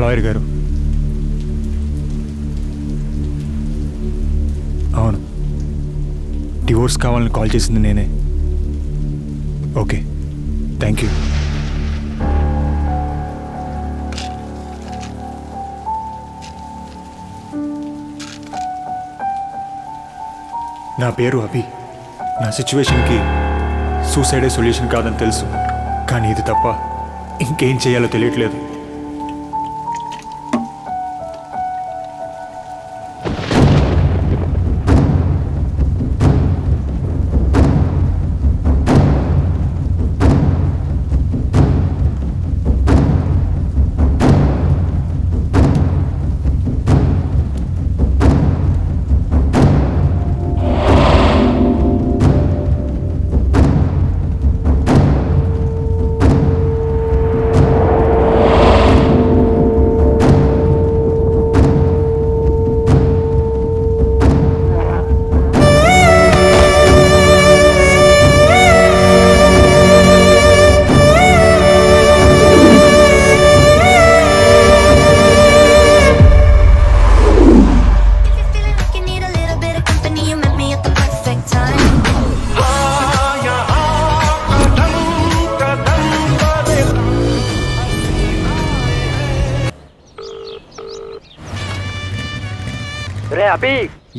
Lawyer గారు. అవును, divorce కావాలని కాల్ చేసింది నేనే. Okay, thank you. నా పేరు అభి. నా సిచ్యువేషన్కి సూసైడే సొల్యూషన్ కాదని తెలుసు, కానీ ఇది తప్ప ఇంకేం చేయాలో తెలియట్లేదు.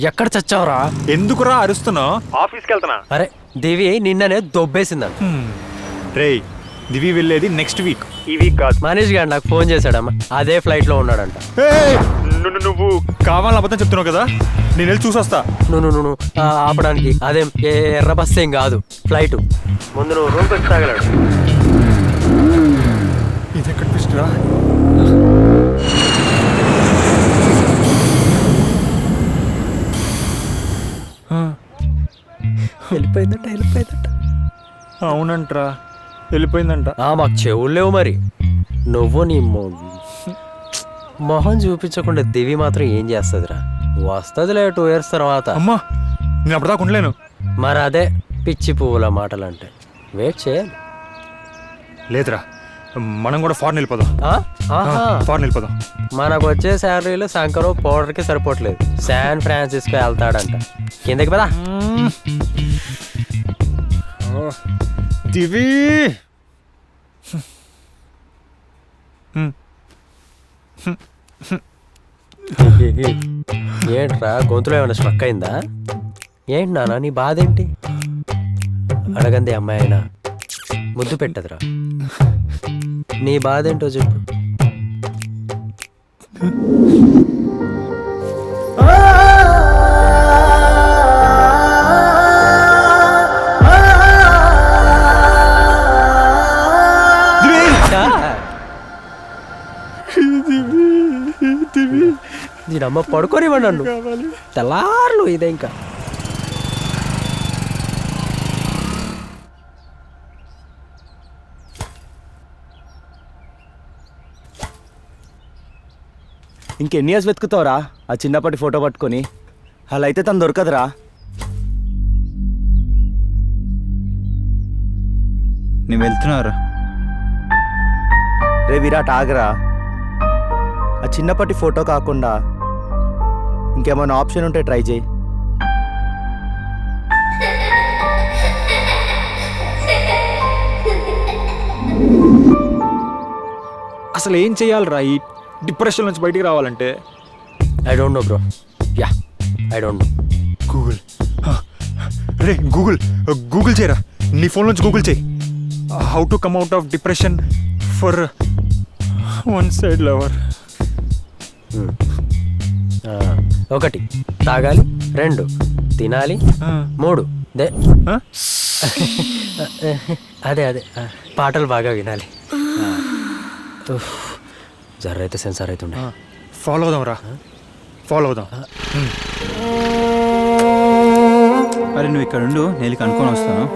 ఎక్కడ చచ్చావురా? ఎందుకురా అరుస్తున్నావు? ఆఫీస్కి వెళ్తున్నా. అరే దివి నిన్ననే దొబ్బేసిందంట. రే, దివి వెళ్ళేది నెక్స్ట్ వీక్. ఈ వీక్ కాదు. మనీష్ గారు నాకు ఫోన్ చేశాడమ్మా, అదే ఫ్లైట్ లో ఉన్నాడంట. నువ్వు కావాలని అబద్ధం చెప్తున్నావు కదా, నేను వెళ్ళి చూసొస్తా. నువ్వు ఆపడానికి అదేం ఎర్ర బస్ ఏం కాదు, ఫ్లైట్. ముందు నువ్వు రూమ్కి వచ్చి తాగలాడు. ఇది ఎక్కడ పిస్టరా? వెళ్ళిపోయిందంట. అవునంట్రా, వెళ్ళిపోయిందంట. మాకు చెవులు లేవు మరి. నువ్వు నీ మొహం చూపించకుండా దివి మాత్రం ఏం చేస్తుందిరా? వస్తుందిలే 2 years తర్వాత. అమ్మా, నేను అప్పటిదాకా ఉండలేను. మరి అదే పిచ్చి పువ్వుల మాటలు అంటే వెయిట్ చేయాలి. లేదురా, మనం కూడా ఫారెన్ వెళ్ళిపోదాం. ఫారెన్ వెళ్ళిపోదాం. మనకు వచ్చే శాలరీలు శంకరు పౌడర్కి సరిపోవట్లేదు. శాన్ ఫ్రాన్సిస్కో వెళ్తాడంట. కిందకి పదా. దివి ఏంట్రా గొంతులో ఏమైనా స్ట్రక్ అయిందా? ఏంటి నాన్న నీ బాధ ఏంటి? అడగంది అమ్మాయి అయినా ముద్దు పెట్టదురా. నీ బాధ ఏంటో చెప్పు. దీనమ్మ పడుకోనివ్వండి నన్ను. తెల్లార్లు ఇదే ఇంకా. ఇంకెన్ని ఇయర్స్ వెతుకుతావురా ఆ చిన్నప్పటి ఫోటో పట్టుకొని? అలా అయితే తను దొరకదురా. నేను వెళ్తున్నారా? రే విరాట్, ఆగరా. ఆ చిన్నప్పటి ఫోటో కాకుండా ఇంకేమైనా ఆప్షన్ ఉంటే ట్రై చేయి. అసలు ఏం చేయాలరా ఈ డిప్రెషన్ నుంచి బయటికి రావాలంటే? I don't know bro. Yeah, I don't know. Google. Ray Google చేయరా, నీ ఫోన్ నుంచి గూగుల్ చేయి. How to come out of depression for one side lover. 1 తాగాలి, 2 తినాలి, 3 అదే పాటలు బాగా వినాలి. జర్రైతే సెన్సార్ అవుతుండే. ఫాలో అవుదాం రా, ఫాలో అవుదాం. అరే నువ్వు ఇక్కడ ఉండు, నేను కనుక్కొని వస్తాను.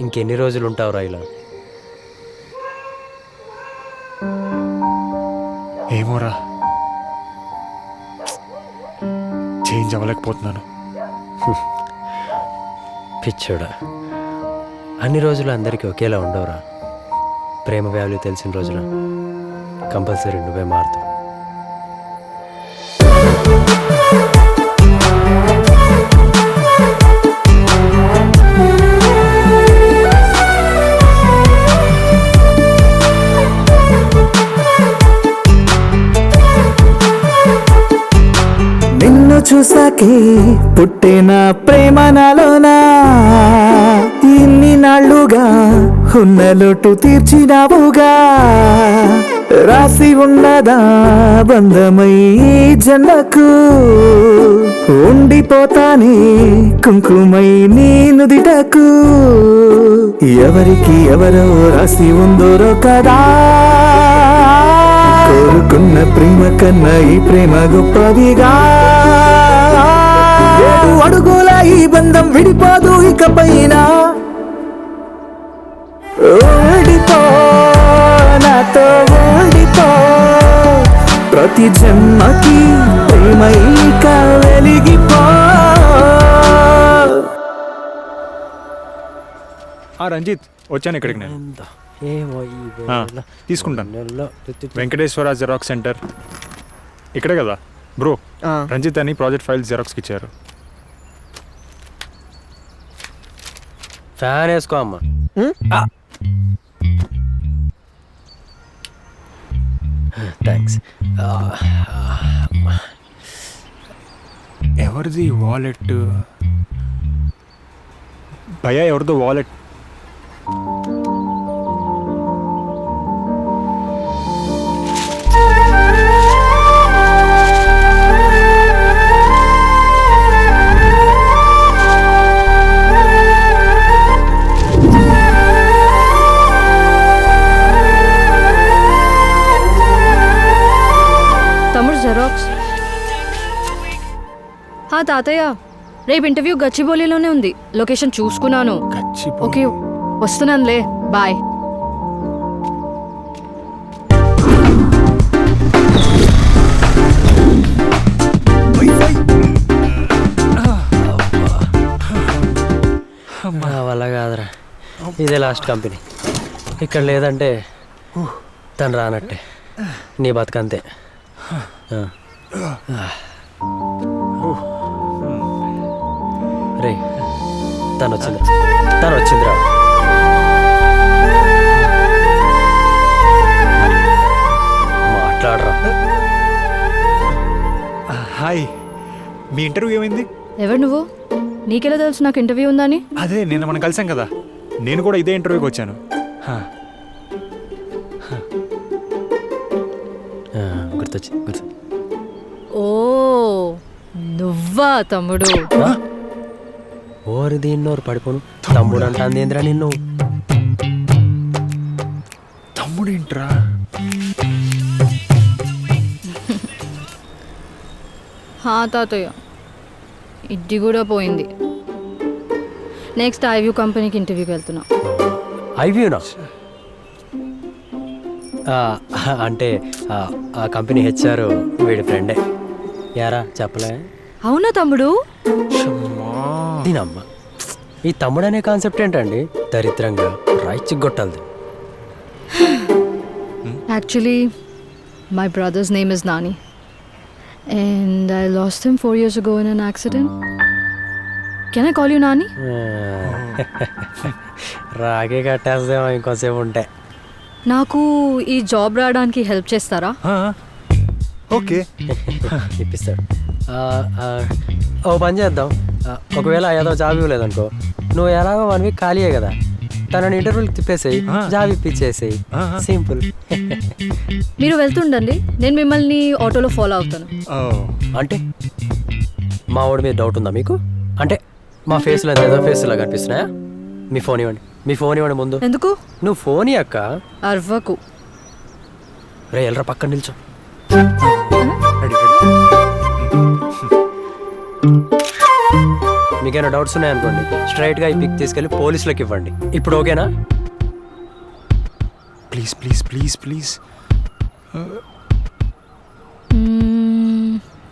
ఇంకెన్ని రోజులు ఉంటావురా ఇలా? ఏమోరా, చేంజ్ అవ్వలేకపోతున్నాను. పిచ్చోడా, అన్ని రోజులు అందరికీ ఒకేలా ఉండవురా. ప్రేమ వాల్యూ తెలిసిన రోజున కంపల్సరీ నువ్వే మారుతావు. నిన్ను చూసాకే పుట్టిన ప్రేమ నాలోనా, ఇన్ని నాళ్ళుగా ఉన్న లోటు తీర్చినావుగా. రాసి ఉన్నదా బంధమై జన్మకు, ఉండిపోతానే కుంకుమై నీ నుదిటకు. ఎవరికి ఎవరో రాసి ఉందోరో కదా, కోరుకున్న ప్రేమ కన్నా ఈ ప్రేమ గొప్పదిగా. 7 అడుగుల ఈ బంధం విడిపోదు ఇకపైన. ఓడిపో నాతో ఓడిపో, ప్రతి జన్మకి ప్రేమ ఇక వెలిగిపో. రంజిత్, వచ్చాను ఇక్కడికి నేను. ఏమో ఈ వేళ తీసుకుంటాను. నెలలో వెంకటేశ్వర జెరాక్స్ సెంటర్ ఇక్కడే కదా బ్రో? రంజిత్ అని ప్రాజెక్ట్ ఫైల్ జెరాక్స్కి ఇచ్చారు. ఫ్యాన్ వేసుకో అమ్మా. థ్యాంక్స్. ఎవరిది వాలెట్? భయ్యా, ఎవరిదో వాలెట్? తమ్ముడు జెరాక్స్. తాతయ్య, రేపు ఇంటర్వ్యూ గచ్చిబౌలిలోనే ఉంది. లొకేషన్ చూసుకున్నాను. ఓకే, వస్తున్నానులే. బాయ్. వల్ల కాదురా, ఇదే లాస్ట్ కంపెనీ. ఇక్కడ లేదంటే తను రానట్టే. నీ బతుకంతే. రే, తను వచ్చిందిరా. మాట్లాడరా. హాయ్, మీ ఇంటర్వ్యూ ఏమైంది? ఎవరు నువ్వు? నీకెలా తెలుసు నాకు ఇంటర్వ్యూ ఉందని? అదే, నేను మనం కలిసాం కదా, నేను కూడా ఇదే ఇంటర్వ్యూకి వచ్చాను. గుర్తొచ్చి. ఓ, నువ్వా తమ్ముడు? ఓరి దీన్నోరు పడిపోను. తమ్ముడు అంటాంది ఏంద్రా నిన్ను? తమ్ముడేంట్రా? తాతయ్య, ఇది కూడా పోయింది. నెక్స్ట్ ఐవ్యూ కంపెనీకి ఇంటర్వ్యూకి వెళ్తున్నా. ఐవ్యూనా? అంటే ఆ కంపెనీ హెచ్ఆర్ వీడి ఫ్రెండే. యారా చెప్పలే? అవునా తమ్ముడు? దీనమ్మ, ఈ తమ్ముడు అనే కాన్సెప్ట్ ఏంటండి? దరిద్రంగా రైచి గొట్టాలి. Actually my brother's name is Nani and I lost him 4 years ago in an accident. Can I call you Nani? రాగే కట్టేస్తామో ఇంకోసేపు ఉంటే. నాకు ఈ జాబ్ రావడానికి హెల్ప్ చేస్తారా? ఓకే, ఇప్పిస్తాడు. ఓ పని చేద్దాం. ఒకవేళ ఏదో జాబ్ ఇవ్వలేదనుకో, నువ్వు ఎలాగో 1 వీక్ ఖాళీయే కదా, తనని ఇంటర్వ్యూకి తిప్పేసేయి, జాబ్ ఇప్పించేసేయి. సింపుల్. మీరు వెళ్తుండండి, నేను మిమ్మల్ని ఆటోలో ఫాలో అవుతాను. అంటే మా వాడి మీద డౌట్ ఉందా మీకు? అంటే మా ఫేస్లో ఏదో ఫేస్లో కనిపిస్తున్నాయా? మీ ఫోన్ ఇవ్వండి ముందు. ఎందుకు? నువ్వు ఫోన్ అక్క. అర్వకు. రే, ఎల్రా పక్కన నిల్చో. మీకేమైనా డౌట్స్ ఉన్నాయనుకోండి, స్ట్రైట్గా ఈ పిక్ తీసుకెళ్ళి పోలీసులకు ఇవ్వండి. ఇప్పుడు ఓకేనా? Please please please please.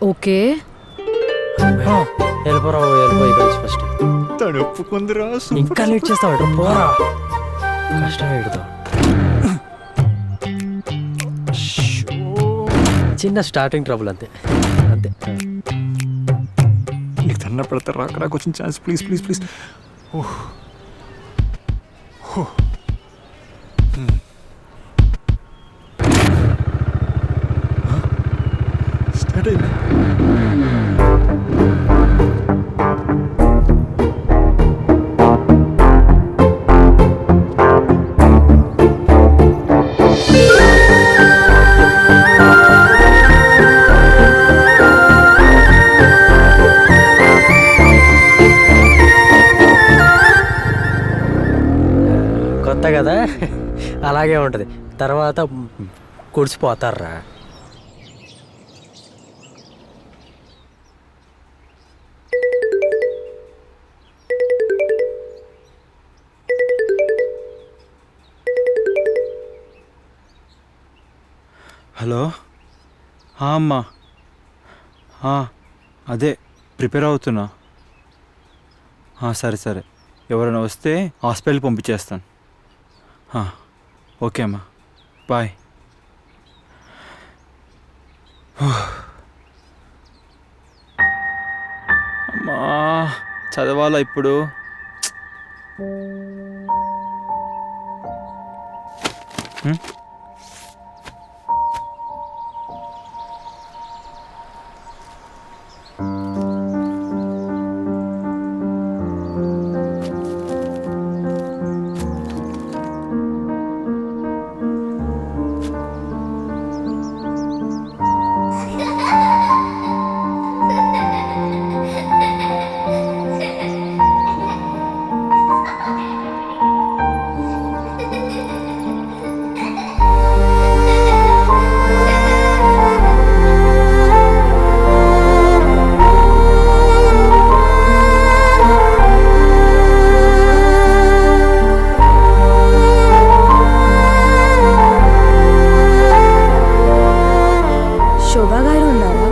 Okay వెళ్ళిపోరా వెళ్ళిపోయి కలిసి ఫస్ట్. తను ఒప్పుకుందిరా. ఇంకా లేట్ చేస్తావు పోరా, కష్టం ఎడుతావు. చిన్న స్టార్టింగ్ ట్రబుల్ అంతే అంతే. నీకు దండ పెడతారు రాక కొంచెం chance please please please. Start అయింది. కొత్త కదా అలాగే ఉంటుంది, తర్వాత కుడిచిపోతారా. హలో అమ్మా, అదే ప్రిపేర్ అవుతున్నా. సరే సరే, ఎవరైనా వస్తే హాస్పిటల్కి పంపించేస్తాను. ఓకే అమ్మా, బాయ్. అమ్మా చదవాలా ఇప్పుడు? శోభా గారు ఉన్నారా?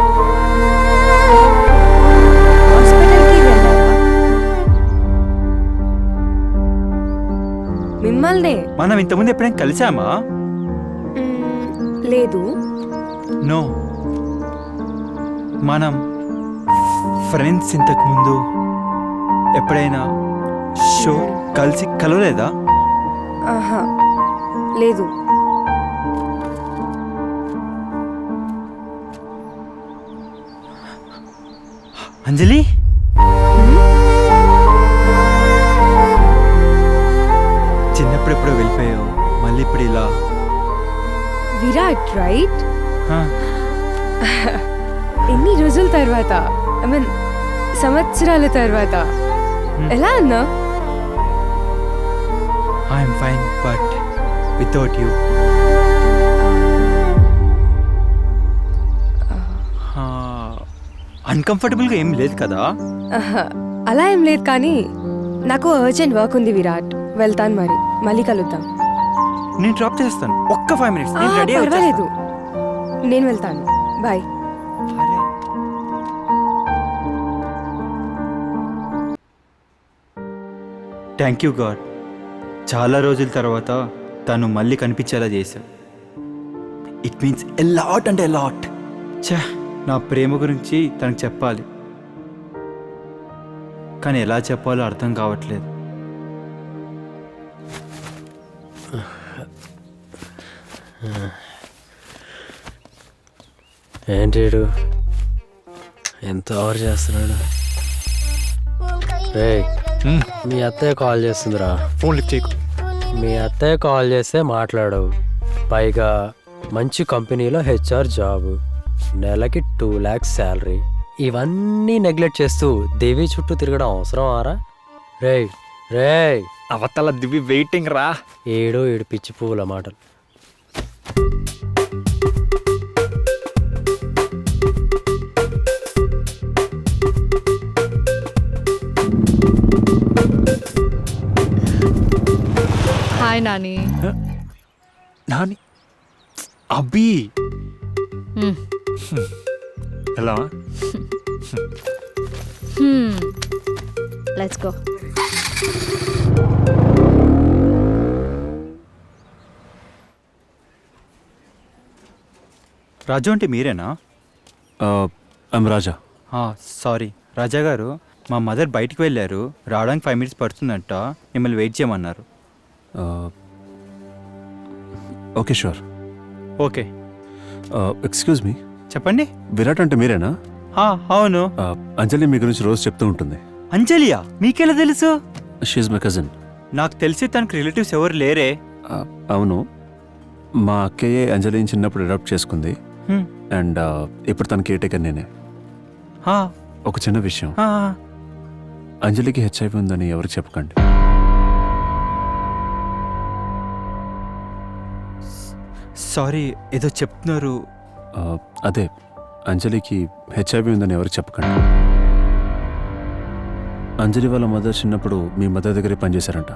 హాస్పిటల్కి వెళ్ళారా? మిమ్మల్నే? మనం ఇంతకుముందు ఎప్పుడైనా కలిసామా? లేదు. నో, మనం ఫ్రెండ్స్. ఇంతకుముందు ఎప్పుడైనా షో కలిసి కలవలేదా? ఆహా లేదు. అంజలి, చిన్నప్పుడు ఎప్పుడో వెళ్ళిపోయావు, మళ్ళీ ఇప్పుడు ఇలా. విరాట్ రైట్? హా, ఎన్ని రోజుల తర్వాత, ఐ మీన్ సంవత్సరాల తర్వాత. ఎలా అన్నా? I'm fine but without you. అన్కంఫర్టబుల్గా ఏం లేదు కదా? అలా ఏం లేదు, కానీ నాకు అర్జెంట్ వర్క్ ఉంది విరాట్, వెళ్తాను. మరి మళ్ళీ కలుద్దాం. నేను డ్రాప్ చేస్తాను, ఒక్క 5 minutes. నేను రెడీ పర్వాలేదు, నేను వెళ్తాను. బాయ్. థ్యాంక్ యూ గాడ్, చాలా రోజుల తర్వాత తను మళ్ళీ కనిపించేలా చేశావు. It means a lot and a lot. ఛా, నా ప్రేమ గురించి తనకు చెప్పాలి, కానీ ఎలా చెప్పాలో అర్థం కావట్లేదు. ఏంటి ఎంత ఓవర్ చేస్తున్నాడు? రేయ్, మీ అత్తయ్య కాల్ చేస్తుందిరా. ఫోన్ లిఫ్ట్ చేయకు. మీ అత్తయ్య కాల్ చేస్తే మాట్లాడవు, పైగా మంచి కంపెనీలో HR జాబ్, నెలకి 2 lakhs శాలరీ. ఇవన్నీ నెగ్లెక్ట్ చేస్తూ దేవి చుట్టూ తిరగడం అవసరం ఆరా? రేయ్ రేయ్, అవతల దివి వెయిటింగ్ రా. ఏడు పిచ్చి పువ్వుల మాటలు. హాయ్ నాని. నాని, అబ్బి ఎలా లెట్స్ గో. రాజు అంటే మీరేనా? I'm Raja. సారీ రాజా గారు, మా మదర్ బయటికి వెళ్ళారు, రావడానికి 5 minutes పడుతుందంట, మిమ్మల్ని వెయిట్ చేయమన్నారు. Okay sure. Okay excuse me, చెప్పండి. విరాట్ అంటే మీరేనా? అవును. అంజలి మీ గురించి రోజు చెప్తూ ఉంటుంది. అంజలియా? మీకెలా తెలుసు? She's my cousin. నాకు తెలిసి తనకు రిలేటివ్స్ ఎవరు లేరే. అవును, మా అక్కయ్యే అంజలిని చిన్నప్పుడు అడాప్ట్ చేసుకుంది. అండ్ ఇప్పుడు తన కేర్ టేకర్ నేనే. ఒక చిన్న విషయం, అంజలికి హెచ్ఐవి ఉందని ఎవరికి చెప్పకండి. సారీ, ఏదో చెప్తున్నారు. అదే, అంజలికి హెచ్ఐవి ఉందని ఎవరికి చెప్పకండి. అంజలి వాళ్ళ మదర్ చిన్నప్పుడు మీ మదర్ దగ్గరే పనిచేశారంట.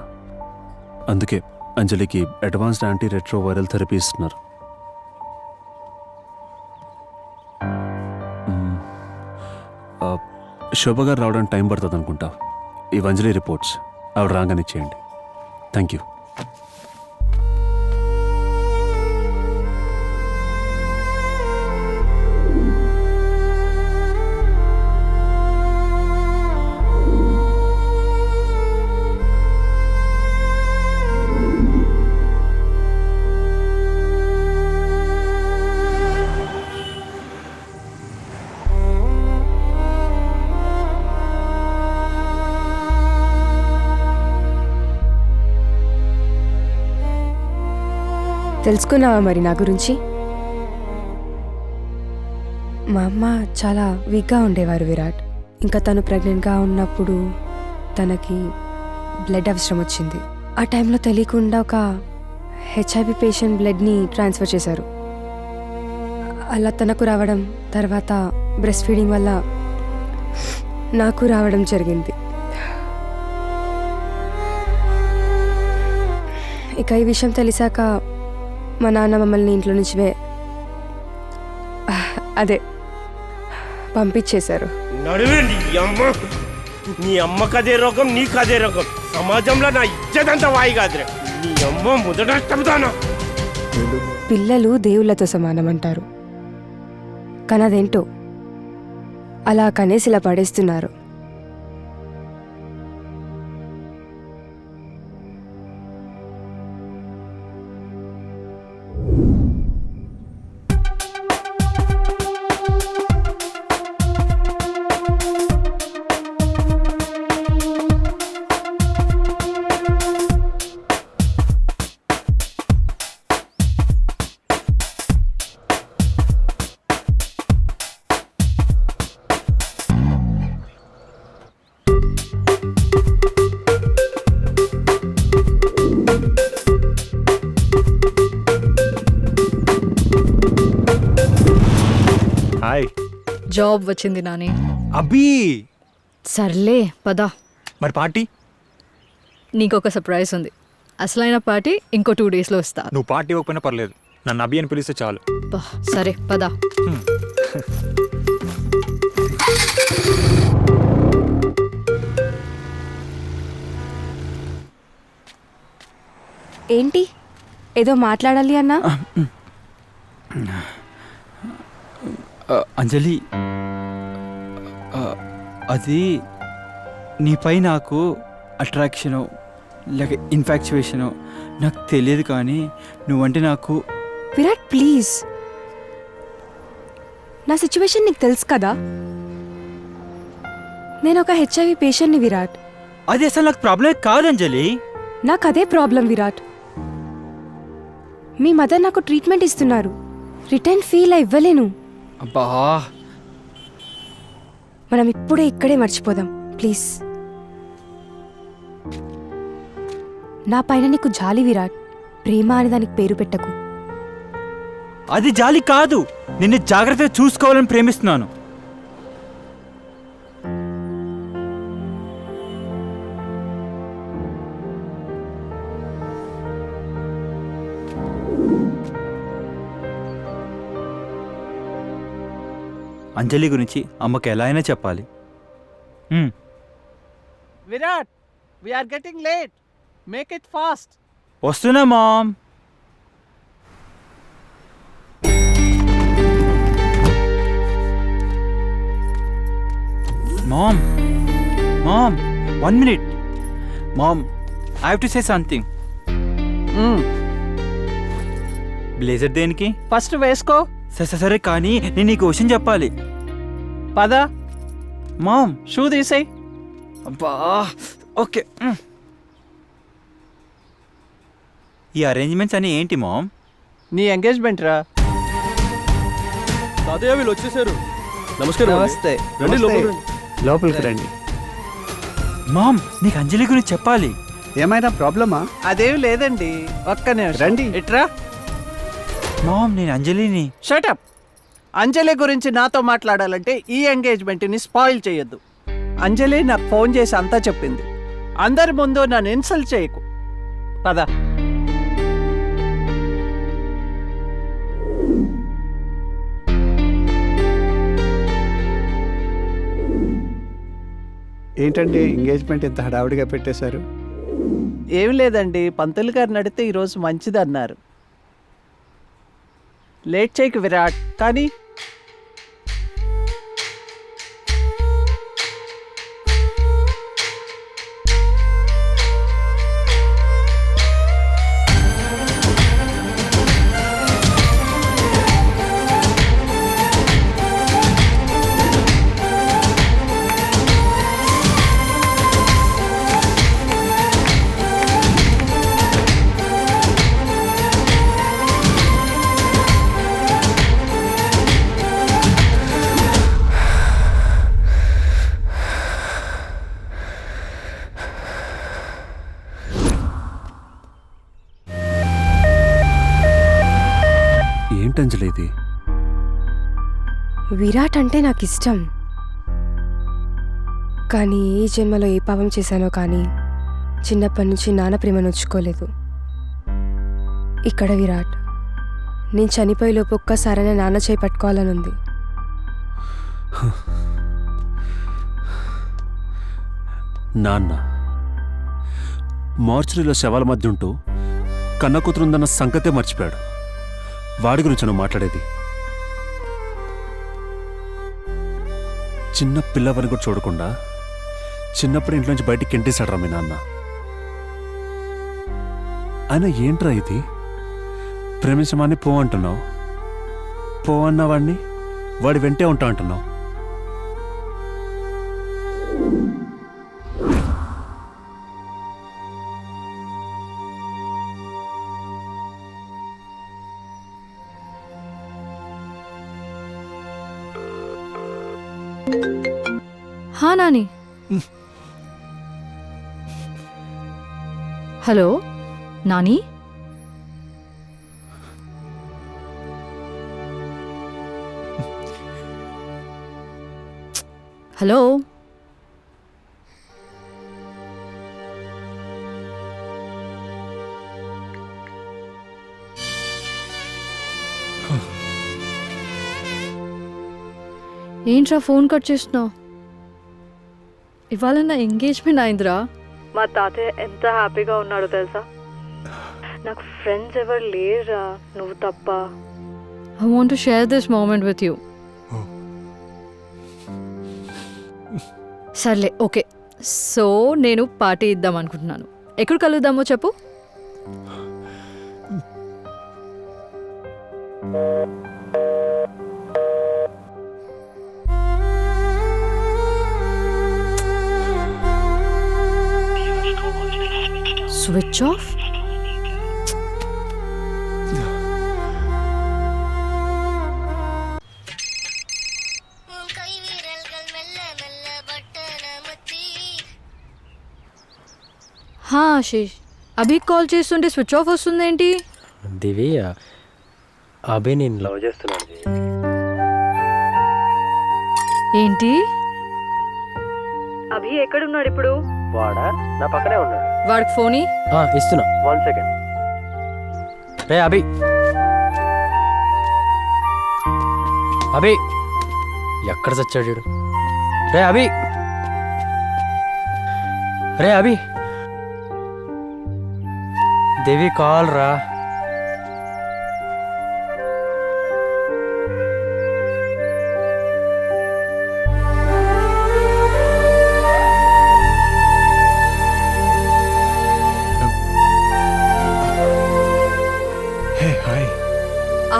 అందుకే అంజలికి advanced anti retro viral therapy ఇస్తున్నారు. శోభ గారు రావడానికి టైం పడుతుంది అనుకుంటా. ఈ అంజలి రిపోర్ట్స్ ఆవిడ రాగానే ఇచ్చేయండి. Thank you. తెలుసుకున్నావా మరి నా గురించి? మా అమ్మ చాలా వీక్గా ఉండేవారు విరాట్. ఇంకా తను ప్రెగ్నెంట్గా ఉన్నప్పుడు తనకి బ్లడ్ అవసరం వచ్చింది. ఆ టైంలో తెలియకుండా ఒక హెచ్ఐవి పేషెంట్ బ్లడ్ని ట్రాన్స్ఫర్ చేశారు. అలా తనకు రావడం, తర్వాత బ్రెస్ట్ ఫీడింగ్ వల్ల నాకు రావడం జరిగింది. ఇక ఈ విషయం తెలిసాక మా నాన్న మమ్మల్ని ఇంట్లో నుంచి పంపించేశారు. నడువే నీ అమ్మకదే రోగం, నీకదే రోగం. సమాజంలో నా ఇజ్జతంతా వాయి కాదురే. నీ అమ్మ మొదట చెబుతాను. పిల్లలు దేవుళ్ళతో సమానం అంటారు, కానీ అదేంటో అలా కనేసి ఇలా పడేస్తున్నారు. హాయ్. జాబ్ వచ్చింది నాని. అబ్బీ, సర్లే పద. మరి పార్టీ? నీకొక సర్ప్రైజ్ ఉంది. అసలైన పార్టీ ఇంకో 2 daysలో వస్తా. నువ్వు పార్టీ ఇవ్వకపోయినా పర్లేదు, నన్ను అభి అని పిలిస్తే చాలు. సరే పద. ఏంటి ఏదో మాట్లాడాలి అన్నా? అంజలి, అది నీపై నాకు అట్రాక్షను లేక ఇన్ఫాక్చువేషను నాకు తెలియదు, కానీ నువ్వంటే నాకు. విరాట్ ప్లీజ్, నా సిచ్యువేషన్ నీకు తెలుసు కదా. నేను ఒక హెచ్ఐవి పేషెంట్ని విరాట్. అది అసలు నాకు ప్రాబ్లం కాదు అంజలి. నాకు అదే ప్రాబ్లం విరాట్. మీ మదర్ నాకు ట్రీట్మెంట్ ఇస్తున్నారు, రిటర్న్ ఫీల్ ఇవ్వలేను. అబ్బా, మనం ఇప్పుడే ఇక్కడే మర్చిపోదాం ప్లీజ్. నా పైన నీకు జాలి విరాట్, ప్రేమ అని దానికి పేరు పెట్టకు. అది జాలి కాదు, నిన్ను జాగ్రత్తగా చూసుకోవాలని ప్రేమిస్తున్నాను. అంజలి గురించి అమ్మకి ఎలా అయినా చెప్పాలి. Virat, we are getting late. Make it fast. వస్తున్నా mom. Mom, mom, 1 minute. Mom, I have to say something. Blazer దేనికి? ఫస్ట్ వేసుకో. సరే కానీ నేను నీకు క్వశ్చన్ చెప్పాలి. పద. మామ్, షూ తీసేయ్. అబ్బా, ఓకే. ఈ అరేంజ్మెంట్స్ అని ఏంటి మామ్? నీ ఎంగేజ్మెంట్ రా. తాతయ్య వీళ్ళు వచ్చేసారు. నమస్కారం. నమస్తే. రండి లోపలికి రండి. లోపలికి రండి. మామ్, నీకు అంజలి గురించి చెప్పాలి. ఏమైనా ప్రాబ్లమా? అదేం లేదండి, ఒక్క నిమిషం రండి. ఇట్రా. మామ్, నేను అంజలిని. షటప్. అంజలి గురించి నాతో మాట్లాడాలంటే ఈ ఎంగేజ్మెంట్ని స్పాయిల్ చేయొద్దు. అంజలి నాకు ఫోన్ చేసి అంతా చెప్పింది. అందరి ముందు నన్ను ఇన్సల్ట్ చేయకు. పద. ఏంటంటే ఎంగేజ్మెంట్ ఇంత హడావుడిగా పెట్టేశారు? ఏం లేదండి, పంతులు గారు నడితే ఈరోజు మంచిది అన్నారు. లేట్ చేయకు విరాట్. కానీ ఏంటంజలి ఇది? విరాట్ అంటే నాకు ఇష్టం, కానీ ఏ జన్మలో ఏ పాపం చేశానో కానీ చిన్నప్పటి నుంచి నాన్న ప్రేమ నొచ్చుకోలేదు. ఇక్కడ విరాట్, నేను చనిపోయేలోపు ఒక్కసారైనా నాన్న చేయి పట్టుకోవాలని ఉంది. నాన్న మార్చురీలో శవాల మధ్య ఉంటూ కన్న కూతురుందన్న సంగతే మర్చిపోయాడు. వాడి గురించి నువ్వు మాట్లాడేది? చిన్న పిల్లవని కూడా చూడకుండా చిన్నప్పుడు ఇంట్లోంచి బయటికి ఎంటేశాడరా మీ నాన్న. ఆయన ఏంట్రా ఇది? ప్రేమించమాన్ని పో అంటున్నావు, పో అన్నవాడిని వాడి వెంటే ఉంటా అంటున్నావు. हाँ नानी. हेलो नानी. हेलो. ఏంట్రా ఫోన్ కట్ చేస్తున్నావు? ఇవాళ నా ఎంగేజ్మెంట్ అయిందిరా. మా తాతయ్య ఎంత హ్యాపీగా ఉన్నాడో తెలుసా. నాకు ఫ్రెండ్స్ ఎవరు లేరురా, నువ్వు తప్ప. I want to share this moment with you. సర్లే, ఓకే. సో నేను పార్టీ ఇద్దాం అనుకుంటున్నాను. ఎక్కడ కలుద్దామో చెప్పు. Switch off. హా ఆశీష్, అభి కాల్ చేస్తుంటే స్విచ్ ఆఫ్ వస్తుందేంటి? దివి, అభి నేను లవ్ చేస్తున్నాను. ఏంటి? అభి ఎక్కడున్నాడు ఇప్పుడు? వాడా నా పక్కనే ఉన్నాడు. వాడికి ఫోన్ ఇస్తున్నా, 1 సెకండ్. రే అభి, అభి ఎక్కడ చచ్చాడు వీడు? రే అభి, రే అభి, దేవి కాల్ రా. Hey hi.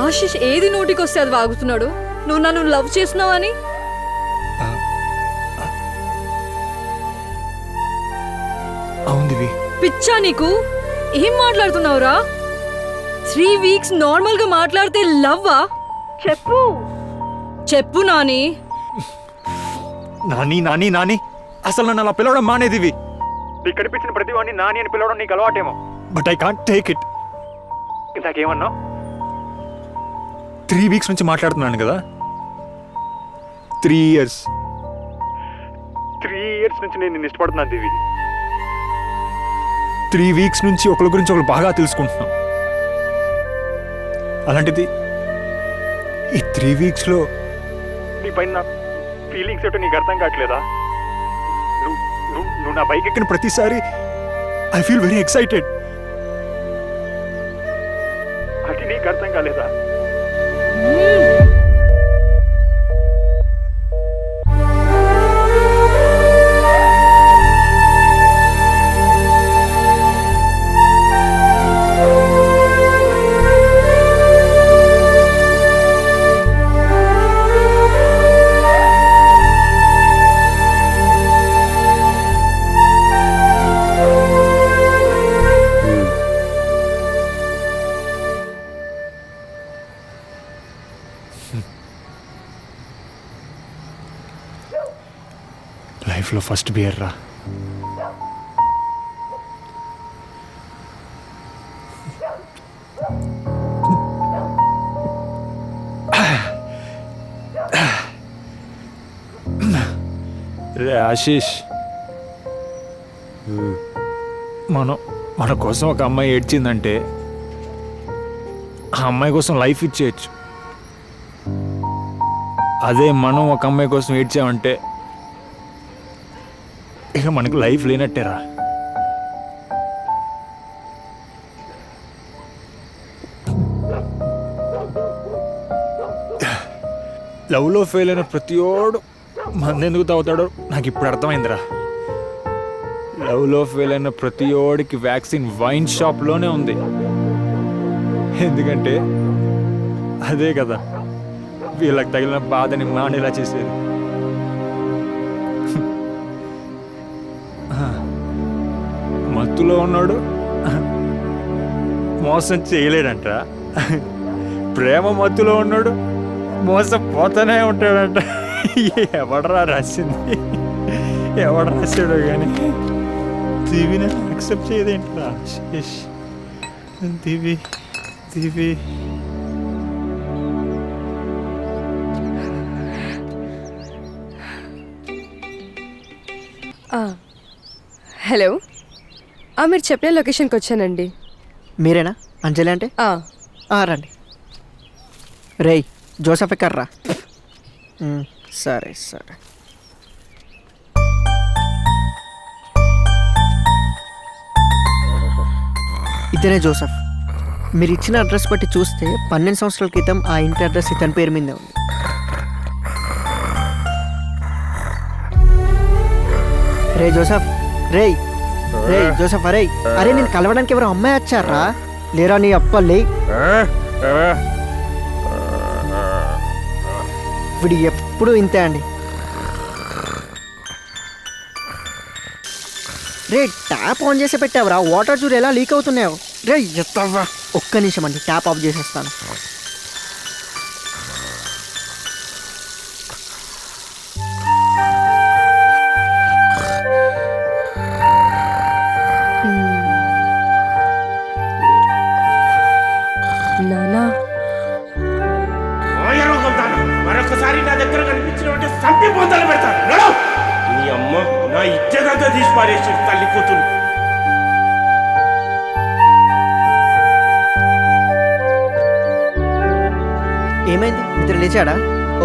ఆశిష్ ఏది నోటికి వస్తే అది వాగుతున్నాడు. నువ్వు నన్ను లవ్ చేస్తున్నావని. అవును దివి. పిచ్చా నీకు? ఏం మాట్లాడుతున్నావురా? 3 వీక్స్ నార్మల్ గా మాట్లాడితే లవ్వా? చెప్పు చెప్పు నాని. నాని నాని నాని అసలు నన్ను అలా పిలవడం మానేదివి. నీకు కనిపించిన ప్రతి వాడిని నాని అని పిలవడం నీకు అలవాటేమో. But I can't take it. ఇందాకేమన్నా 3 వీక్స్ నుంచి మాట్లాడుతున్నాను కదా. 3 ఇయర్స్ నుంచి నేను నిన్ను ఇష్టపడుతున్నాను దివి. 3 వీక్స్ నుంచి ఒకరి గురించి ఒకరు బాగా తెలుసుకుంటున్నాం. అలాంటిది ఈ 3 వీక్స్లో నీ పైన ఫీలింగ్స్ ఏంటో నీకు అర్థం కావట్లేదా? నువ్వు నా బైక్ ఎక్కిన ప్రతిసారి ఐ ఫీల్ వెరీ ఎక్సైటెడ్. అది నీకు అర్థం కాలేదా? లైఫ్లో ఫస్ట్ బియర్ రా. రే ఆశీష్, మన కోసం ఒక అమ్మాయి ఏడ్చిందంటే ఆ అమ్మాయి కోసం లైఫ్ ఇచ్చేయచ్చు. అదే మనం ఒక అమ్మాయి కోసం ఏడ్చామంటే ఇక మనకు లైఫ్ లేనట్టేరా. లవ్లో ఫెయిల్ అయిన ప్రతిోడు మందెందుకు తాగుతాడో నాకు ఇప్పుడు అర్థమైందిరా. లవ్లో ఫెయిల్ అయిన ప్రతిోడికి వ్యాక్సిన్ వైన్ షాప్లోనే ఉంది. ఎందుకంటే అదే కదా వీళ్ళకి తగిలిన బాధని మానేలా చేసేది. మత్తులో ఉన్నాడు మోసం చేయలేడంట. ప్రేమ మత్తులో ఉన్నాడు మోసం పోతానే ఉంటాడంట. ఎవడరా రాసింది? ఎవడ రాశాడో కానీ దివిని యాక్సెప్ట్ చేయదేంట్రా. దివి దివి హలో, మీరు చెప్పిన లొకేషన్కి వచ్చానండి. మీరేనా అంజలి అంటే? రండి. రేయ్ జోసఫ్ ఎక్కర్రా. సరే సరే. ఇతనే జోసఫ్. మీరు ఇచ్చిన అడ్రస్ బట్టి చూస్తే 12 సంవత్సరాల క్రితం ఆ ఇంటి అడ్రస్ ఇతని పేరు మీదే ఉంది. రే జోసఫ్, రేయ్ రేయ్ జోసఫ్, అరే అరే నేను కలవడానికి ఎవరో అమ్మాయి వచ్చారా? లేరా నీ అప్పలే? వీడు ఎప్పుడు ఇంతే అండి. రే ట్యాప్ ఆన్ చేసి పెట్టావురా, వాటర్ చూడు ఎలా లీక్ అవుతున్నాయో. రే ఎత్తవ్వా, ఒక్క నిమిషం అండి, ట్యాప్ ఆఫ్ చేసేస్తాను. నానా మరొకసారి నా దగ్గర కనిపించిన సంపి పొందలు పెడతాను. నీ అమ్మ నా ఇచ్చేదంతా తీసి పారేసి తల్లి కూతురు. ఏమైంది? నిద్ర లేచాడా?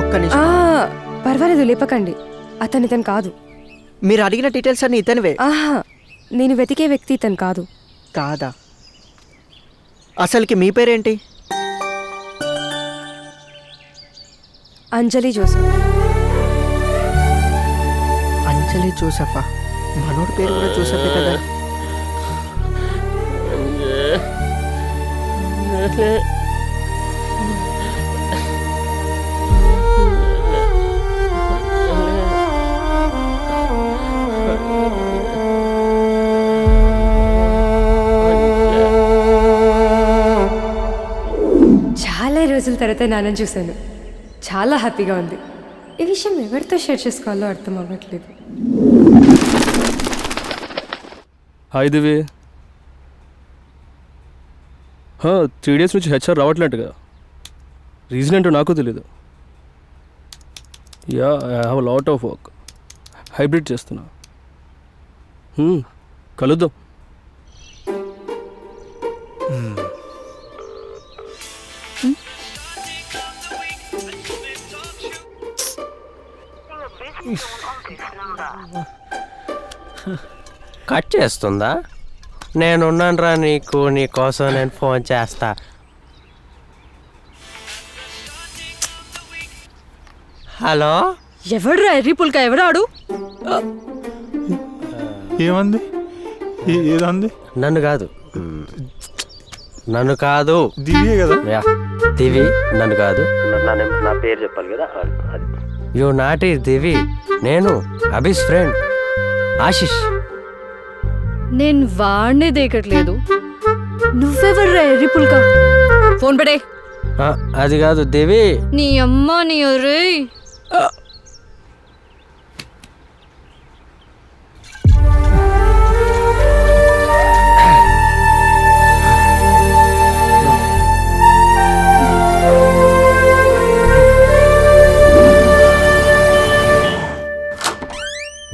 ఒక్క నిమిషం. పర్వాలేదు లేపకండి, అతను కాదు. మీరు అడిగిన డీటెయిల్స్ అన్ని ఇతనివే. ఆహా, నేను వెతికే వ్యక్తి ఇతను కాదు. కాదా? అసలుకి మీ పేరేంటి? అంజలి జోసెఫ్. అంజలి జోసఫా? మనోడి పేరు కూడా జోసఫే కదా. చాలా రోజుల తర్వాత నాన్నని చూశాను, చాలా హ్యాపీగా ఉంది. ఈ విషయం ఎవరితో షేర్ చేసుకోవాలో అర్థం అవ్వట్లేదు. హాయ్ దివి. 3 days నుంచి హెచ్ఆర్ రావట్లేట్టుగా. రీజన్ ఏంటో నాకు తెలీదు. I have lot of work. Hybrid చేస్తున్నా. కలుద్దాం. కట్ చేస్తుందా? నేనున్నాను రా నీకు, నీ కోసం నేను ఫోన్ చేస్తా. హలో, ఎవడ్రా ఎర్రి పుల్క, ఎవడాడు? ఏమంది? ఏదంది? నన్ను కాదు, నన్ను కాదు. దివ్యే కదా? దివి నన్ను కాదు. నా పేరు చెప్పాలి కదా. యూ నాట్ ఈస్ దివి. నేను అభిష్ ఫ్రెండ్ ఆశిష్. నేను వాడినే దేకట్లేదు. నువ్వెవర్రా ఎర్రి పుల్క? ఫోన్ పడే. అది కాదు దివి. నీ అమ్మ నీ ఒరే.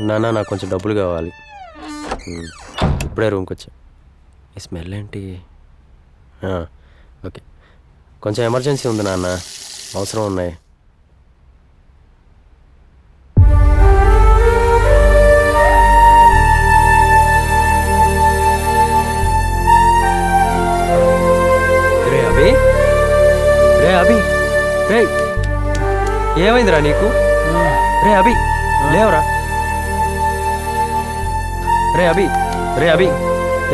నాన్న నాకు కొంచెం డబ్బులు కావాలి. ఇప్పుడే రూమ్కి వచ్చా. ఈ స్మెల్ ఏంటి? ఓకే, కొంచెం ఎమర్జెన్సీ ఉంది నాన్న, అవసరం ఉన్నాయి. రే అభి, రే అభి, రే ఏమైందిరా నీకు? రే అభి లేవరా. రే అభి, రే అభి,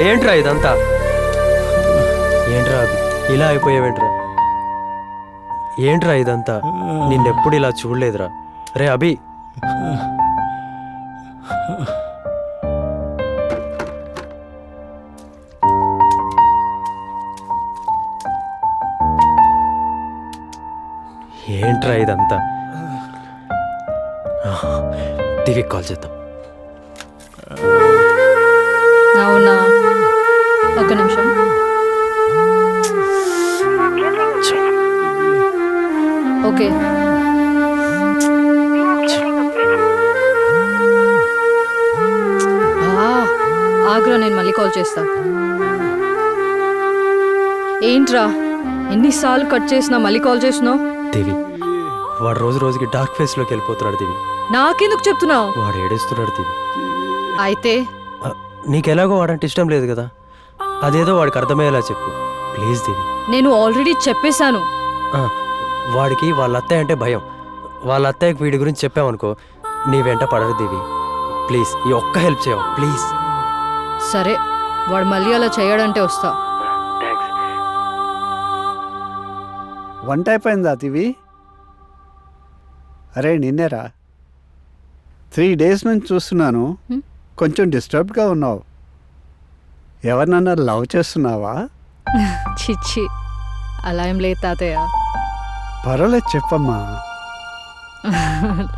ఏంట్రా ఇదంతా? ఏంట్రా అభి ఇలా అయిపోయావేంట్రా? ఏంట్రా ఇదంతా? నిన్నెప్పుడు ఇలా చూడలేదురా. రే అభి, ఏంట్రా ఇదంతా? దివికి కాల్ చేద్దాం. అవునా, ఒక్క నిమిషం. ఓకే, ఆగ్రా, నేను మళ్ళీ కాల్ చేస్తా. ఏంట్రా ఎన్నిసార్లు కట్ చేసినా మళ్ళీ కాల్ చేసినావు? దివి, వాడు రోజు రోజుకి డార్క్ ఫేస్ లోకి వెళ్ళిపోతున్నాడు దివి. నాకెందుకు చెప్తున్నావు? వాడు ఏడుస్తున్నాడు దివి. అయితే నీకెలాగో వాడంటే ఇష్టం లేదు కదా, అదేదో వాడికి అర్థమయ్యేలా చెప్పు ప్లీజ్ దివి. నేను ఆల్రెడీ చెప్పేశాను. వాడికి వాళ్ళ అత్తయ్య అంటే భయం. వాళ్ళ అత్తయ్యకి వీడి గురించి చెప్పామనుకో, నీ వెంట పడరు దివి. ప్లీజ్ ఈ ఒక్క హెల్ప్ చేయవు ప్లీజ్. సరే, వాడు మళ్ళీ అలా చేయడంటే వస్తా. వంట అయిపోయిందా దివి? అరే నిన్నేరా, 3 days నుంచి చూస్తున్నాను, కొంచెం డిస్టర్బ్డ్గా ఉన్నావు. ఎవరినన్నా లవ్ చేస్తున్నావా? చిచ్చి, అలా ఏం లేదు తాతయ్య. పర్వాలేదు చెప్పమ్మా.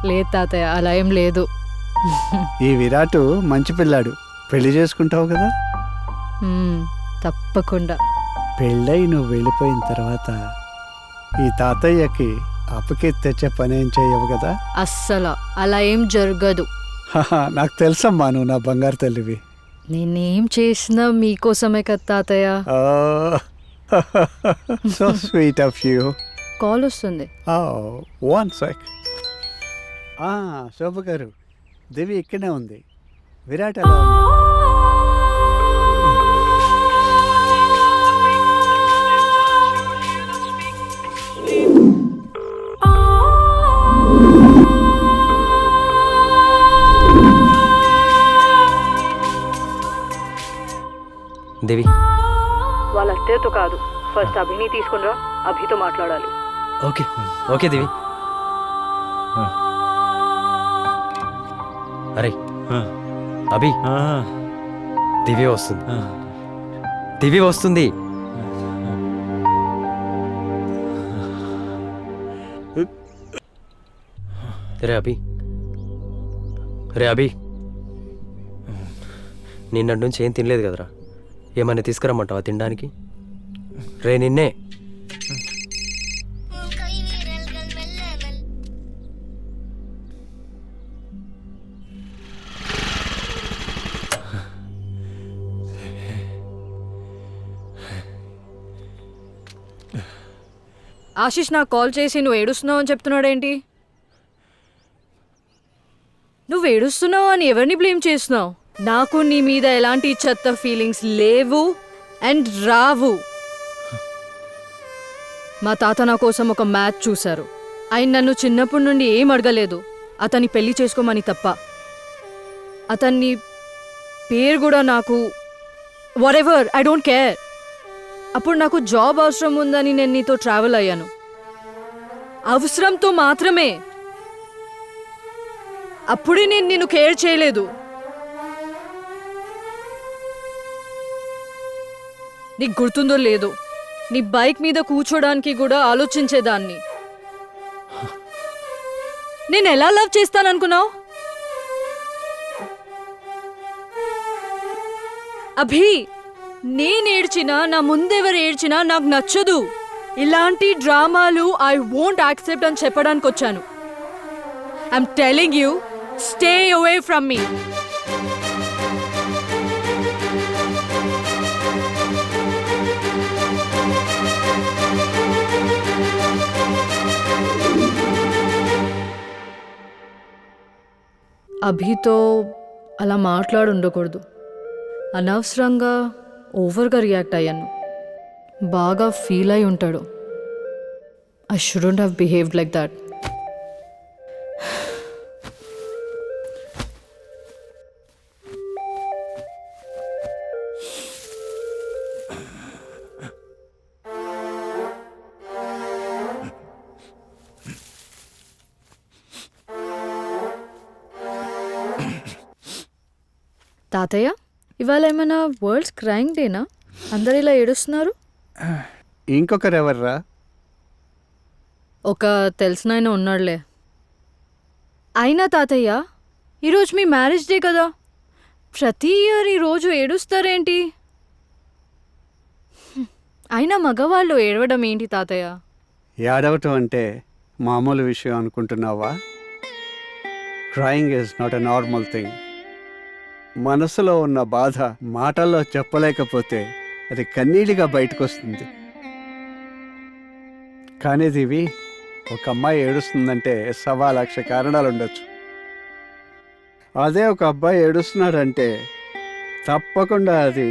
లేదు తాతయ్య, అలా ఏం లేదు. ఈ విరాటు మంచి పిల్లాడు, పెళ్లి చేసుకుంటావు కదా? తప్పకుండా. పెళ్ళై నువ్వు వెళ్ళిపోయిన తర్వాత ఈ తాతయ్యకి అప్పకి తెచ్చే పని ఏం చేయవు కదా? అస్సలు అలా ఏం జరగదు. నాకు తెలుసమ్మా, నువ్వు నా బంగారు తల్లివి. నేనేం చేసినా మీకోసమే కదా తాతయ్య. So sweet of you. Call వస్తుంది. One sec. శోభ గారు, దేవి ఇక్కడే ఉంది. విరాట్ ఎలా ఉన్నాడు? దేవి, వాళ్ళ అత్తయ్యతో కాదు, ఫస్ట్ అభిని తీసుకునిరా, అభితో మాట్లాడాలి. ఓకే ఓకే దేవి. అరే అభి, దివ్య వస్తుంది, దివ్య వస్తుంది. రే అభి, రే అభి, నిన్నటి నుంచి ఏం తినలేదు కదరా, ఏమన్నా తీసుకురమ్మంటావా తినడానికి? రే నిన్నే. ఆశిష్ నాకు కాల్ చేసి నువ్వు ఏడుస్తున్నావు అని చెప్తున్నాడేంటి? నువ్వు ఏడుస్తున్నావు అని ఎవరిని బ్లేమ్ చేస్తున్నావు? నాకు నీ మీద ఎలాంటి చెత్త ఫీలింగ్స్ లేవు అండ్ రావు. మా తాత నా కోసం ఒక మ్యాచ్ చూశారు. ఆయన నన్ను చిన్నప్పటి నుండి ఏం అడగలేదు, అతన్ని పెళ్లి చేసుకోమని తప్ప. అతన్ని పేరు కూడా నాకు వారెవర్, ఐ డోంట్ కేర్. అప్పుడు నాకు జాబ్ అవసరం ఉందని నేను నీతో ట్రావెల్ అయ్యాను, అవసరంతో మాత్రమే. అప్పుడే నేను నిన్ను కేర్ చేయలేదు. నీకు గుర్తుందో లేదో, నీ బైక్ మీద కూర్చోడానికి కూడా ఆలోచించేదాన్ని. నేను ఎలా లవ్ చేస్తాననుకున్నావు? అభి, నేనేడ్చినా, నా ముందెవరు ఏడ్చినా నాకు నచ్చదు. ఇలాంటి డ్రామాలు ఐ వోంట్ యాక్సెప్ట్ అని చెప్పడానికి వచ్చాను. I'm telling you, stay away from me. అభితో అలా మాట్లాడి ఉండకూడదు. అనవసరంగా ఓవర్గా రియాక్ట్ అయ్యాను. బాగా ఫీల్ అయి ఉంటాడు. I shouldn't have behaved like that. తాతయ్య, ఇవాళ ఏమైనా వరల్డ్స్ క్రైమ్ డేనా? అందరు ఇలా ఏడుస్తున్నారు. ఇంకొకరెవర్రా? ఒక తెలిసిన ఆయన ఉన్నాడులే. అయినా తాతయ్య, ఈరోజు మీ మ్యారేజ్ డే కదా, ప్రతి ఇయర్ ఈరోజు ఏడుస్తారేంటి? అయినా మగవాళ్ళు ఏడవడం ఏంటి తాతయ్య? ఏడవటం అంటే మామూలు విషయం అనుకుంటున్నావా? Crying is not a normal thing. మనసులో ఉన్న బాధ మాటల్లో చెప్పలేకపోతే అది కన్నీళ్ళుగా బయటకు వస్తుంది. కానీ దివి, ఒక అమ్మాయి ఏడుస్తుందంటే 1,00,000 కారణాలు ఉండొచ్చు. అదే ఒక అబ్బాయి ఏడుస్తున్నాడంటే తప్పకుండా అది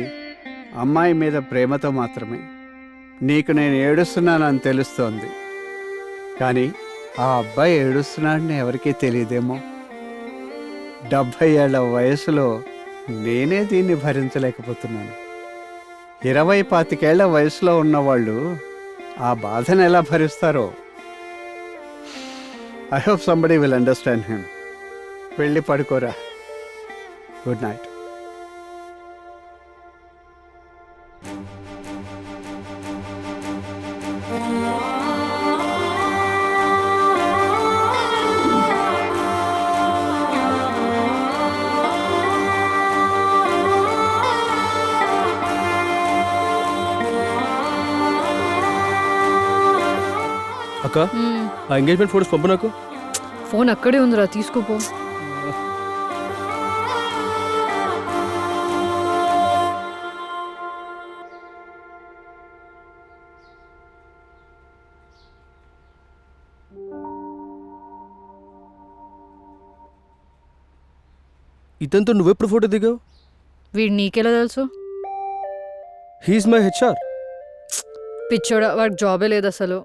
అమ్మాయి మీద ప్రేమతో మాత్రమే. నీకు నేను ఏడుస్తున్నానని తెలుస్తోంది, కానీ ఆ అబ్బాయి ఏడుస్తున్నాడని ఎవరికీ తెలియదేమో. 70 ఏళ్ల వయసులో నేనే దీన్ని భరించలేకపోతున్నాను. 20-25 ఏళ్ల వయసులో ఉన్నవాళ్ళు ఆ బాధను ఎలా భరిస్తారో. I hope somebody will understand him. వెళ్ళి పడుకోరా. Good night. అక్క, ఆ ఎంగేజ్మెంట్ ఫోటోస్ పంపు నాకు. ఫోన్ అక్కడే ఉందిరా, తీసుకోపో. ఇతనితో నువ్వెప్పుడు ఫోటో దిగావు? వీడు నీకెలా తెలుసు? He's my HR. పిచ్చోడా, వాడికి జాబే లేదు అసలు.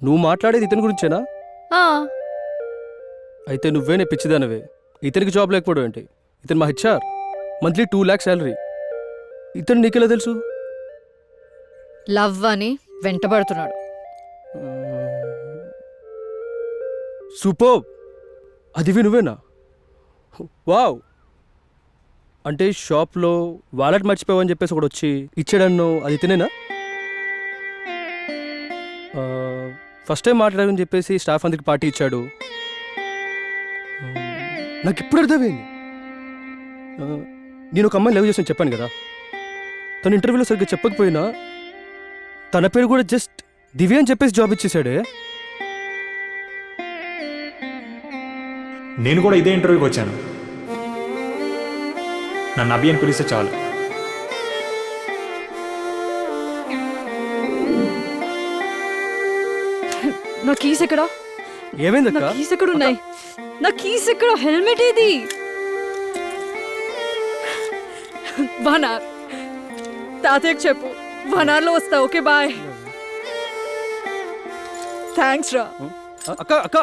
నువ్వు మాట్లాడేది ఇతని గురించేనా? ఆ, అయితే నువ్వేనే పిచ్చిదానవే. ఇతనికి జాబ్ లేకపోవడం ఏంటి? ఇతను మా హెచ్ఆర్, మంత్లీ 2 lakhs శాలరీ. ఇతను నీకెలా తెలుసు? లవ్ అని వెంటబడుతున్నాడు. సూపర్, అది నువ్వేనా? వావ్. అంటే షాప్లో వాలెట్ మర్చిపోయావని చెప్పేసి ఒకటి వచ్చి ఇచ్చాడన్ను, అది తినేనా? ఫస్ట్ టైం మాట్లాడని చెప్పేసి స్టాఫ్ అందరికి పార్టీ ఇచ్చాడు. నాకు ఇప్పుడు అర్థమైంది. నేను ఒక అమ్మాయి లవ్ చేసాను చెప్పాను కదా, తను ఇంటర్వ్యూలో సరిగ్గా చెప్పకపోయినా తన పేరు కూడా జస్ట్ దివ్య అని చెప్పేసి జాబ్ ఇచ్చేసాడే. నేను కూడా ఇదే ఇంటర్వ్యూకి వచ్చాను. నన్ను అభి అని పిలిస్తే చాలు. నా కీస్ ఎక్కడా? ఏమైందక్క? నా కీస్ ఎక్కడ ఉన్నాయి? నా కీస్ ఎక్కడ? హెల్మెట్ ఏది? One hour. తాతయ్యకు చెప్పు 1 hourలో వస్తా. Okay bye. థ్యాంక్స్ రా. అక్క అక్క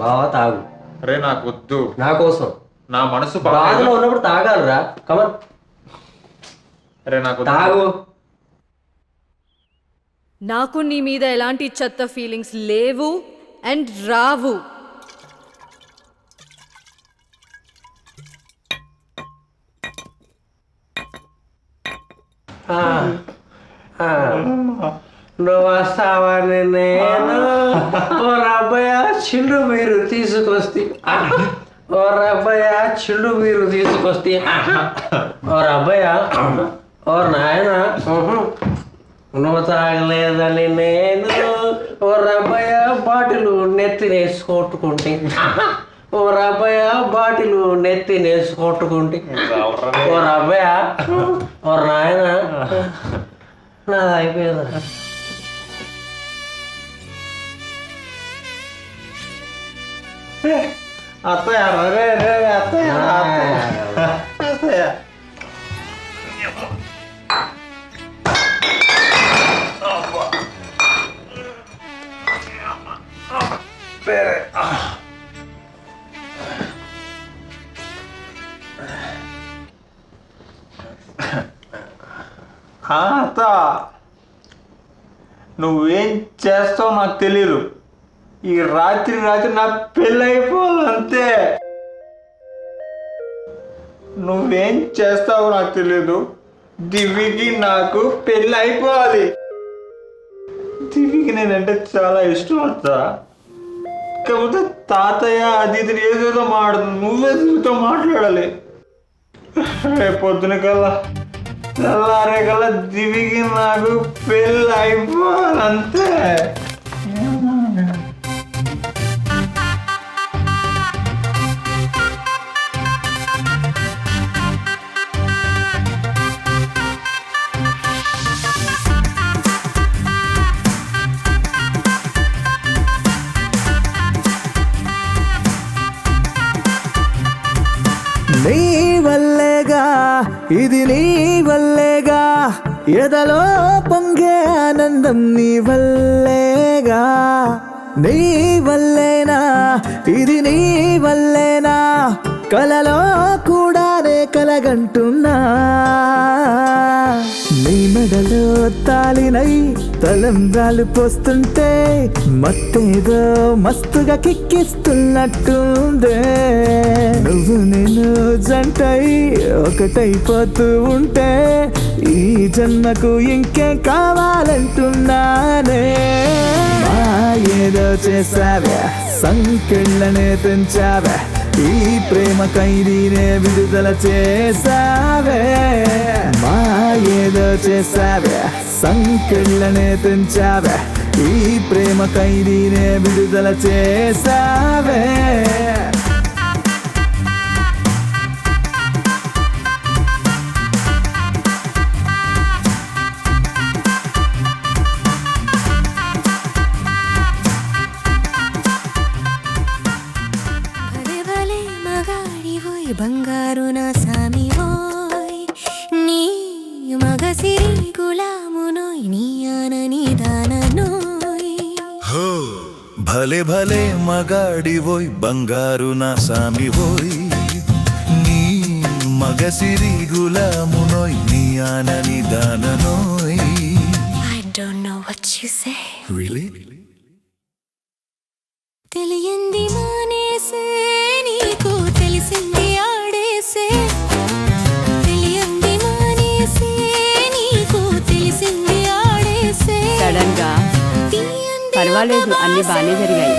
బావా తాగు. రే నాకు వద్దు. నా కోసం. నా మనసు బాధలో ఉన్నప్పుడు తాగాలిరా. కమన్. రే నాకు తాగు. నాకు నీ మీద ఎలాంటి చెత్త ఫీలింగ్స్ లేవు అండ్ రావు. నువ్వు వస్తావని నేను ఓ రబ్బయ్య చిల్లు మీరు తీసుకొస్తే, ఓ రబ్బయ్య చిల్లు మీరు తీసుకొస్తే, ఓ రబ్బయ్య ఓ నాయన నువ్వు తాగలేదని నేను ఓ రబ్బయ్య బాటిలు నెత్తినేసి కొట్టుకుంటే, ఓ రబ్బయ్య బాటిలు నెత్తినేసి కొట్టుకుంటే, ఓ రబ్బయ్య ఓ నాయన నాది అయిపోయింది. అత్తయ్య రే రే అత్తయ్య అత్తయ్య అత్త, నువ్వేం చేస్తావు నాకు తెలీదు. ఈ రాత్రి నా పెళ్ళి అయిపోవాలంతే. నువ్వేం చేస్తావో నాకు తెలీదు. దివ్యకి నాకు పెళ్ళి అయిపోవాలి. దివ్యకి నేనంటే చాలా ఇష్టం అత్త. కాకపోతే తాతయ్య అది ఇది ఏదేదో మాట్లాడుతుంది. నువ్వే దివ్యతో మాట్లాడాలి. రేపు పొద్దున కల్లా తెల్లారే కల్లా దివ్యకి నాకు పెళ్ళి అయిపోవాలంతే. నీ వల్లేగా ఇది నీ వల్లేగా, ఎదలో పొంగే ఆనందం నీ వల్లేగా. నీ వల్లేనా ఇది నీ వల్లేనా, కలలో కూడానే కలగంటున్నా. నీ మెడలో తాలినై తలంబ్రాలు పోస్తుంటే మత్తేదో మస్తుగా కిక్కిస్తున్నట్టుందే. నువ్వు నేను జంటై ఒకటైపోతూ ఉంటే ఈ జన్మకు ఇంకేం కావాలంటున్నానే. ఏదో చేసావే, సంకెళ్ళనే తెంచావే, ఈ ప్రేమ ఖైదీనే విడుదల చేసావే. ఏదో చేసావే, సంకెళ్ళనే తెంచావే, ఈ ప్రేమ ఖైదీనే విడుదల చేసావే. బంగారు నా సామి ఓయ్ నీ మగసిరి గులామునోయ్ నీ ఆనని దాననోయ్. హో భలే భలే మగాడివోయ్ బంగారు నా సామివోయ్ నీ మగసిరి గులామునోయ్ నీ ఆనని దాననోయ్. I don't know what you say. Really? తెలియంది మానేసే నీకు తెలిసింది ఆడేసే. తెలియంది మానేసే నీకు తెలిసింది ఆడేసే. సడన్ గా పర్వాలేదు, అన్ని బాగానే జరిగాయి.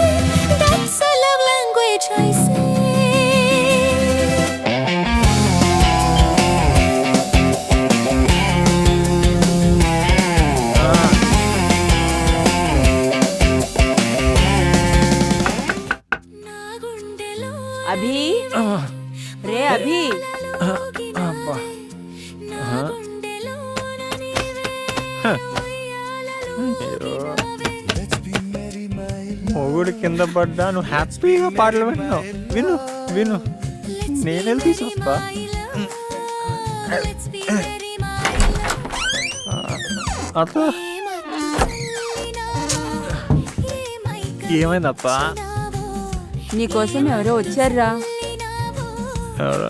That's a love language I say. అభి రే అభి, మొగుడు కింద పడ్డా నువ్వు హ్యాపీగా పాటలు విన్నావు. విను విను, నేను వెళ్ళి తీసుకొస్తా. అత్త ఏమైందప్పా? నీకోసం ఎవరో వచ్చారా? ఎవరు?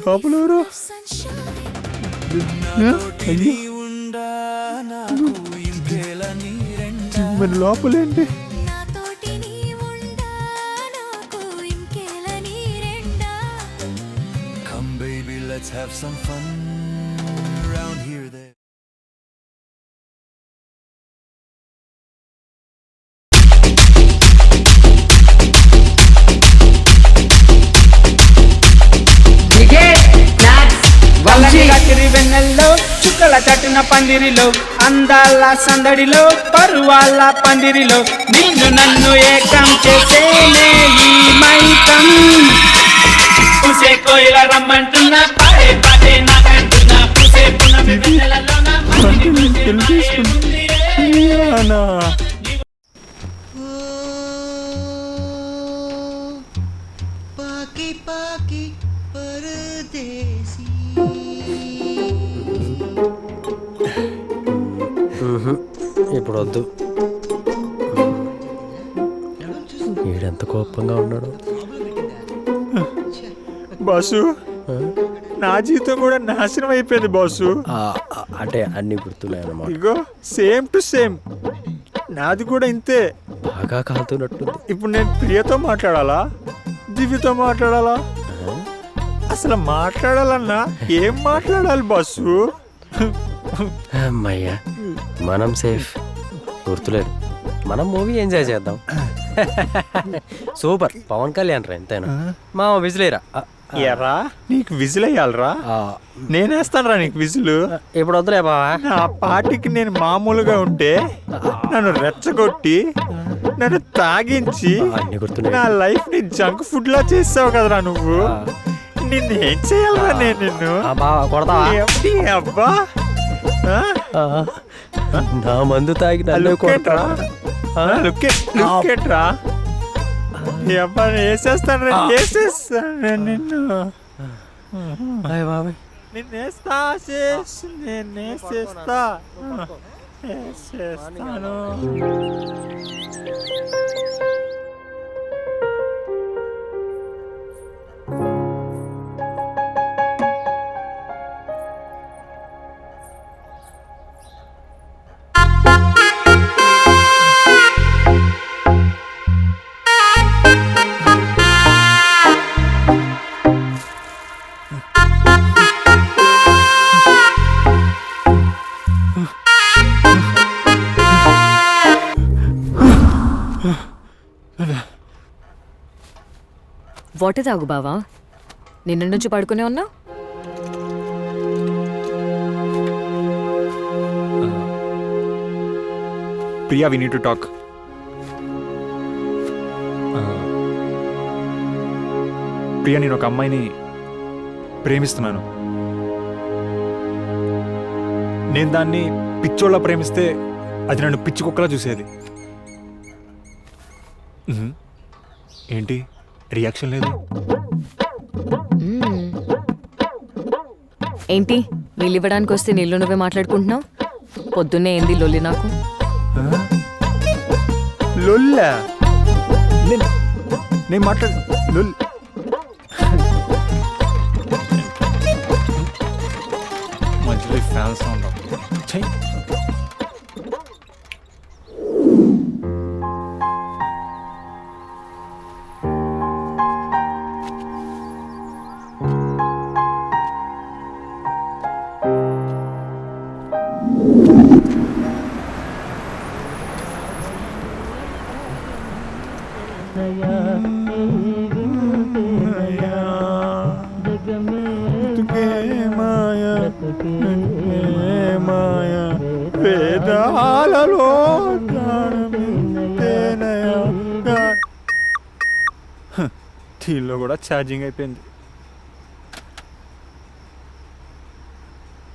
లోపల ఎవరు? మరి లోపలేంటి? Come baby, let's have some fun around here there. వల్లకిరి వెన్నెల్లో చుక్కల చటున పందిరిలో అందాల సందడిలో పరువాల పందిరిలో నిన్ను నన్ను ఏకం చేసేనే ఈ మైకం. పూసే కోయిల రమ్మంటున్నా పాడే పాడే నాకంటున్నా పూసే పున్నమి వెన్నెలలో నా పాకి పాకి పరదేశీ. ఇప్పుడు వద్దు. వీడెంత కోపంగా ఉన్నాడు. బాసు, నా జీవితం కూడా నాశనం అయిపోయింది బాసు. అంటే అన్ని గుర్తున్నాయన్నమాట. ఇగో సేమ్ టు సేమ్ నాది కూడా ఇంతే. బాగా కాలుతున్నట్టుంది. ఇప్పుడు నేను ప్రియతో మాట్లాడాలా, దివ్యతో మాట్లాడాలా? అసలు మాట్లాడాలన్నా ఏం మాట్లాడాలి బాసు? అమ్మయ్యా, మనం సేఫ్. గుర్తులేదు, మనం మూవీ ఎంజాయ్ చేద్దాం. సూపర్. పవన్ కళ్యాణ్ రా ఎంతైనా. మా విజిలేరా. ఎరా నీకు విజిల్ అయ్యాలరా? నేనేస్తాను రా నీకు విజిల్. ఇప్పుడు వద్దులే బావా. నా పార్టీకి నేను మామూలుగా ఉంటే నన్ను రెచ్చగొట్టి నన్ను తాగించి నా లైఫ్ ని జంక్ ఫుడ్ లా చేసావు కదరా నువ్వు. నిన్నేం చేయాలరా నేను? నిన్ను అబ్బా నా మందు తాగి లుక్కేట్రా వేసేస్తాను నిన్ను. నిన్నేస్తా వేసేస్తాను. వాటర్ తాగు బావా, నిన్న నుంచి పడుకునే ఉన్నా. Priya, we need to talk. Priya, నేను ఒక అమ్మాయిని ప్రేమిస్తున్నాను. నేను దాన్ని పిచ్చోళ్ళ ప్రేమిస్తే అది నన్ను పిచ్చి కుక్కలా చూసేది. ఏంటి రియాక్షన్ లేదు? ఏంటి నీళ్ళు ఇవ్వడానికి వస్తే నీళ్ళు నువ్వే మాట్లాడుకుంటున్నావు? పొద్దున్నే ఏంది లొల్లి నాకు? లొల్లా? నేను మాట్లాడు లొల్ మధ్యలో ఫ్యాన్స్ ఉండవు. చెయ్యి. దీనిలో కూడా ఛార్జింగ్ అయిపోయింది.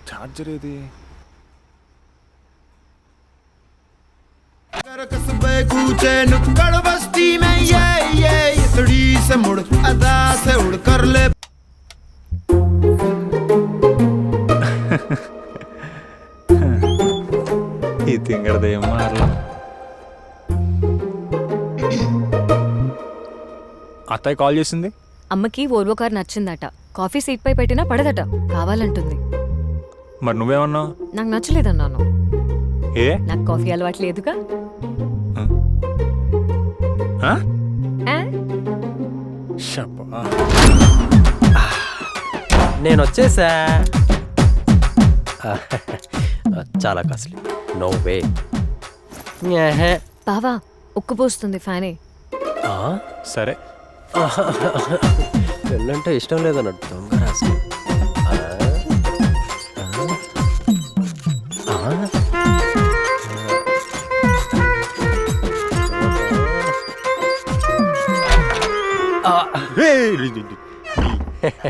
ఛార్జర్ ఏది? कूचे नुक्कड़ बस्ती में ये इतड़ी से मुड़ अदा से उड़ कर ले. ఈ తింగరదేం మారలా. అత్తయ్య కాల్ చేసింది. అమ్మకి ఓల్వో కార్ నచ్చిందట, కాఫీ సీట్ పై పెట్టినా పడదట, కావాలంటుంది. మరి నువ్వేమన్నావు? నాకు నచ్చలేదన్నాను. ఏ? నాకు కాఫీ అలవాటు లేదుగా. నేను వచ్చేసా. చాలా కాస్ట్లీ. No way. బావా ఉక్కుపోస్తుంది ఫ్యానే. సరే. పెళ్ళంటే ఇష్టం లేదన్నట్టు దొంగ రాసి.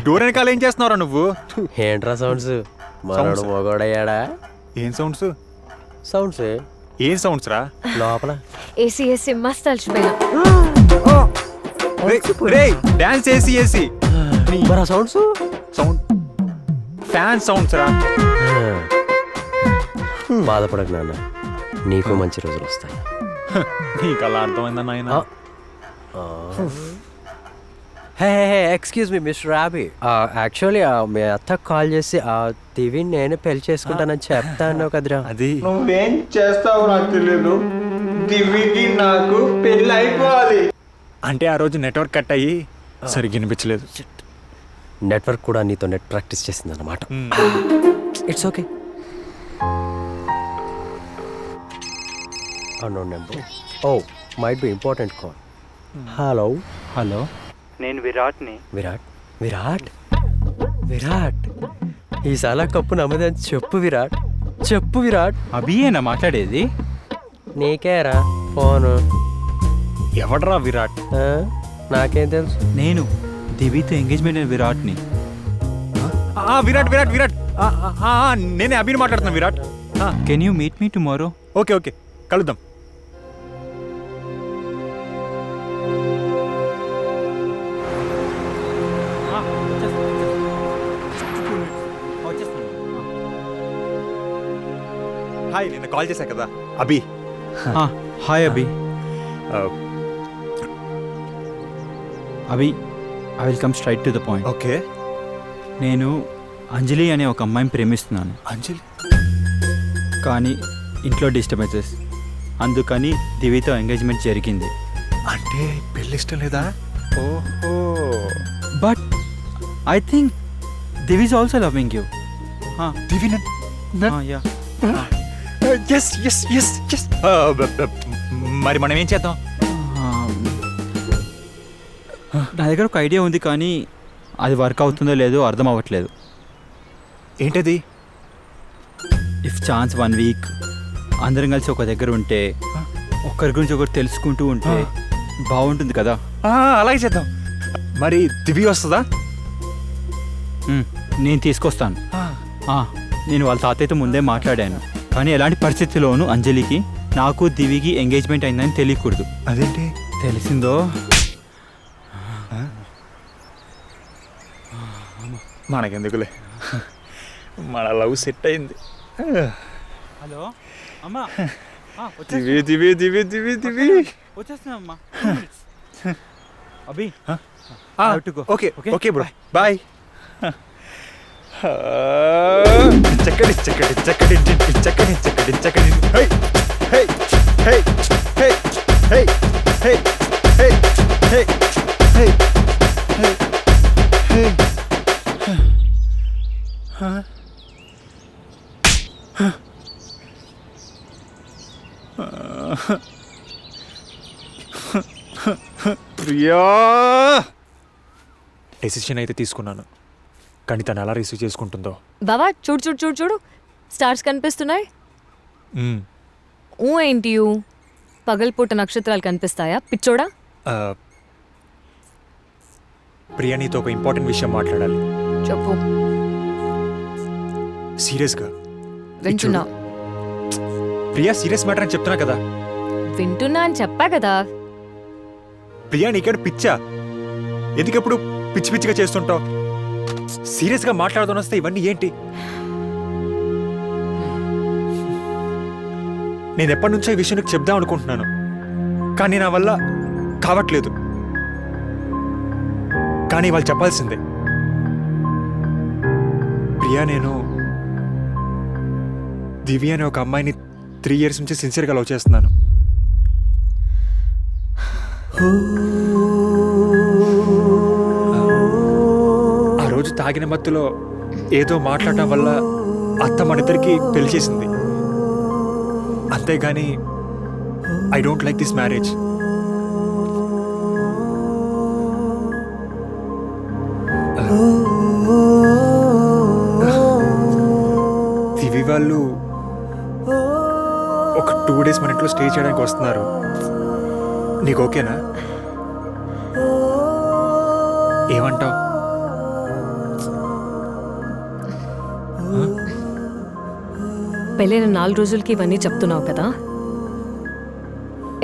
డోర్ వెనకాల ఏం చేస్తున్నావురా నువ్వు? ఏంట్రా సౌండ్స్? మనోడు మొగోడయ్యాడా? ఏం సౌండ్స్? సౌండ్స్ ఏం సౌండ్స్ రా? లోపల ఏసీ ఏసీ మస్త్ అలసిపోయినా. Dance AC AC. మరి సౌండ్స్? సౌండ్ ఫ్యాన్ సౌండ్స్ రా. బాధపడకు నాన్న, నీకు మంచి రోజులు వస్తాయి. నీకు అలా అర్థమైందన్న ఆయన. Excuse me mister Robbie, actually మీ అత్త కాల్ చేసి దివి నేను పెళ్లి చేసుకుంటానని చెప్తాను కదరా. అది నువ్వేం చేస్తావు నాకు తెలియదు, దివ్యకి నాకు పెళ్ళి అయిపోవాలి. అంటే ఆ రోజు నెట్వర్క్ కట్ అయ్యి సరిగ్గా వినిపించలేదు. నెట్వర్క్ కూడా నీతో నెట్ ప్రాక్టీస్ చేసింది అన్నమాట. It's okay. Unknown number. Oh might be important call. Hello. Hello, నేను విరాట్ని. విరాట్ విరాట్ విరాట్ ఈసారి కప్పు నమ్మదని చెప్పు విరాట్, చెప్పు విరాట్. అభియేనా మాట్లాడేది? నీకేరా ఫోను. ఎవడరా విరాట్? నాకేం తెలుసు. నేను దివితో ఎంగేజ్మెంట్ అయిన విరాట్ని. విరాట్ విరాట్ విరాట్ నేనే అభిని మాట్లాడుతున్నా. Virat, can you meet me tomorrow? Okay okay, కలుద్దాం. హాయ్, నిన్న కాల్ చేశా కదా Abhi. Hi Abhi. Abhi, I will come straight to the point. Okay. నేను అంజలి అనే ఒక అమ్మాయిని ప్రేమిస్తున్నాను. అంజలి? కానీ ఇంట్లో డిస్టర్బెన్సెస్, అందుకని దివితో ఎంగేజ్మెంట్ జరిగింది. అంటే పెళ్ళి ఇష్టం లేదా? ఓహో. But I think Divi is also loving you. Divi మరి మనం ఏం చేద్దాం? నా దగ్గర ఒక ఐడియా ఉంది కానీ అది వర్క్ అవుతుందో లేదో అర్థం అవ్వట్లేదు. ఏంటది? ఇఫ్ ఛాన్స్ 1 వీక్ అందరం కలిసి ఒక దగ్గర ఉంటే ఒకరి గురించి ఒకరు తెలుసుకుంటూ ఉంటే బాగుంటుంది కదా. అలాగే చేద్దాం. మరి దివి వస్తుందా? నేను తీసుకొస్తాను. నేను వాళ్ళ తాతయ్యతో ముందే మాట్లాడాను కానీ ఎలాంటి పరిస్థితిలోనూ అంజలికి నాకు దివికి ఎంగేజ్మెంట్ అయిందని తెలియకూడదు. అదేంటి? తెలిసిందో మనకెందుకులే, మన లవ్ సెట్ అయింది. హలో అమ్మా, దివి దివి దివి దివి దివి వచ్చేస్తున్నామ్మా. Abhi okay okay bro, bye. చక్కడి చక్కడి చక్కడి చక్కడి చక్కడి చక్కడి. Hi hi hi hi hi hi hi hi hi hi Priya, decision అయితే తీసుకున్నాను కానీ తను ఎలా రిసీవ్ చేసుకుంటుందో. బావా చూడు చూడు చూడు చూడు, స్టార్స్ కనిపిస్తున్నాయి. ఏంటి పగలపూట నక్షత్రాలు కనిపిస్తాయా పిచ్చోడా? ప్రియా, నీతో ఒక ఇంపార్టెంట్ విషయం మాట్లాడాలి. చెప్పు. సీరియస్గా వింటున్నా. ప్రియా, సీరియస్ మ్యాటర్ అని చెప్తున్నా కదా. వింటున్నా అని చెప్పా కదా. ప్రియా, నీకేడు పిచ్చా? ఎందుకెప్పుడు పిచ్చి పిచ్చిగా చేస్తుంటావు? సీరియస్గా మాట్లాడుతూ వస్తే ఇవన్నీ ఏంటి? నేను ఎప్పటి నుంచో ఈ విషయం నీకు చెప్దాం అనుకుంటున్నాను కానీ నా వల్ల కావట్లేదు. కానీ వాళ్ళు చెప్పాల్సిందే. ప్రియా, నేను దివ్య అనే ఒక అమ్మాయిని 3 years నుంచి సిన్సియర్గా లవ్ చేస్తున్నాను. ఆ రోజు తాగిన మత్తులో ఏదో మాట్లాడటం వల్ల అత్త మనిద్దరికి పెళ్లి చేసింది. అంతేగాని I don't like this marriage. Divi వాళ్ళు ఒక 2 days మన ఇంట్లో స్టే చేయడానికి వస్తున్నారు. నీకు ఓకేనా? ఏమంటావు? పెళ్ళైన 4 రోజులకి ఇవన్నీ చెప్తున్నావు కదా,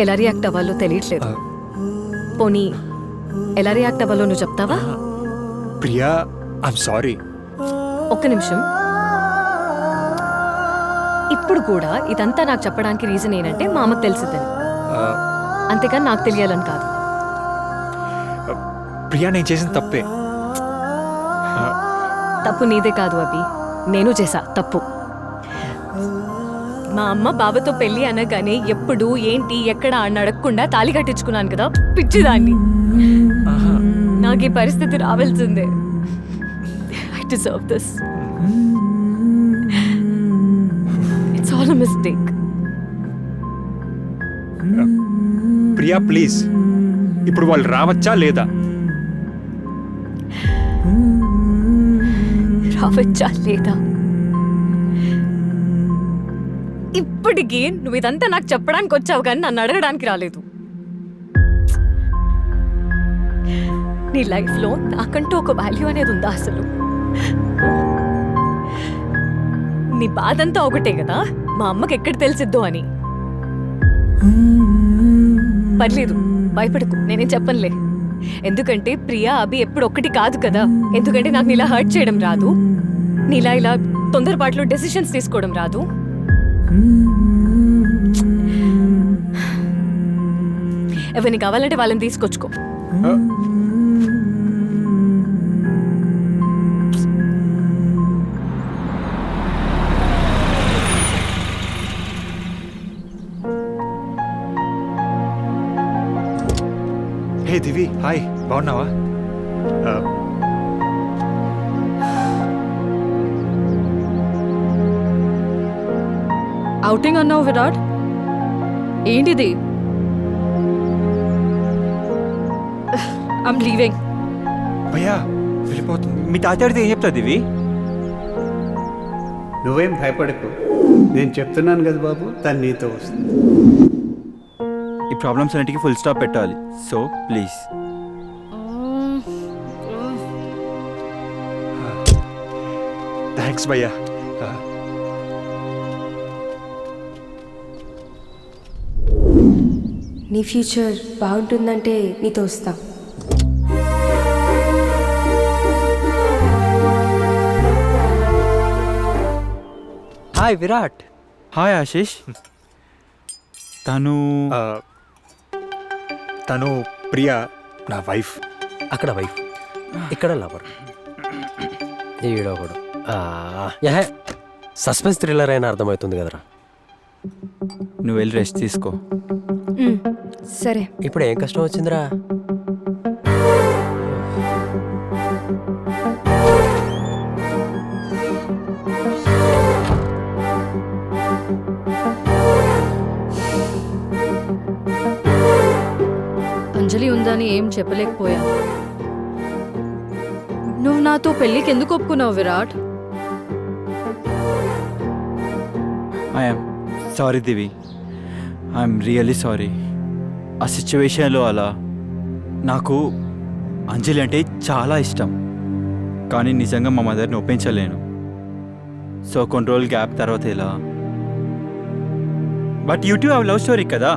ఎలా రియాక్ట్ అవ్వాలో తెలియట్లేదు. పోనీ ఎలా రియాక్ట్ అవ్వాలో నువ్వు చెప్తావా? Priya, I'm sorry. ఒక్క నిమిషం. ఇప్పుడు కూడా ఇదంతా నాకు చెప్పడానికి రీజన్ ఏంటంటే మా అమ్మకు తెలిసిద్దని, అంతేకాని నాకు తెలియాలని కాదు. ప్రియా, నేను చేసిన తప్పే. తప్పు నీదే కాదు అభి, నేను చేశా తప్పు. మా అమ్మ బాబాతో పెళ్లి అనగానే ఎప్పుడు ఏంటి ఎక్కడ అని అడగకుండా తాళి కట్టించుకున్నాను కదా, పిచ్చిదాన్ని. నాకు ఈ పరిస్థితి రావాల్సిందే. I deserve this. It's all a mistake. Priya, please, ఇప్పుడు వాళ్ళు రావచ్చా లేదా? రావచ్చా లేదా? ఇప్పటికీ నువ్వు ఇదంతా నాకు చెప్పడానికి వచ్చావు కానీ నన్ను అడగడానికి రాలేదు. నీ లైఫ్లో నాకంటూ ఒక వాల్యూ అనేది ఉందా అసలు? నీ బాధంతా ఒకటే కదా, మా అమ్మకి ఎక్కడ తెలిసిద్దో అని. పర్లేదు, భయపడకు, నేనేం చెప్పనులే. ఎందుకంటే ప్రియా అభి ఎప్పుడు ఒక్కటి కాదు కదా. ఎందుకంటే నాకు నీలా హర్ట్ చేయడం రాదు, నీలా ఇలా తొందరపాట్లో డెసిషన్స్ తీసుకోవడం రాదు. ఎవరిని కావాలంటే వాళ్ళని తీసుకొచ్చుకో. హే దివి, హాయ్, బాగున్నావా? ఔటింగ్ అన్నావు విరాట్, ఏంటిది? I'm leaving. భయ్యా వెళ్ళిపోతుంది. మీ తాతడితే ఏం చెప్తా దివి? నువ్వేం భయపడకు, నేను చెప్తున్నాను కదా బాబు, తను నీతో వస్తుంది. ఈ ప్రాబ్లమ్స్ అన్నిటికీ ఫుల్ స్టాప్ పెట్టాలి. So please. థ్యాంక్స్ భయ్యా. నీ ఫ్యూచర్ బాగుంటుందంటే నీతో వస్తా. హాయ్ విరాట్. హాయ్ ఆశీష్. తను ప్రియా నా వైఫ్. అక్కడ వైఫ్, ఇక్కడ లవర్. ఈడొకడు సస్పెన్స్ థ్రిల్లర్ అయినా అర్థమవుతుంది కదరా. నువ్వు వెళ్ళి రెస్ట్ తీసుకో. సరే. ఇప్పుడు ఏం కష్టం వచ్చిందిరా? అంజలి ఉందని ఏం చెప్పలేకపోయా. నువ్వు నాతో పెళ్ళికి ఎందుకు ఒప్పుకున్నావు Virat? I'm sorry Divi, I'm really sorry. ఆ సిచ్యువేషన్లో అలా. నాకు అంజలి అంటే చాలా ఇష్టం, కానీ నిజంగా మా మదర్ని ఒప్పించలేను. సో కొన్ని రోజులు గ్యాప్ తర్వాత ఇలా. But you too have love story కదా.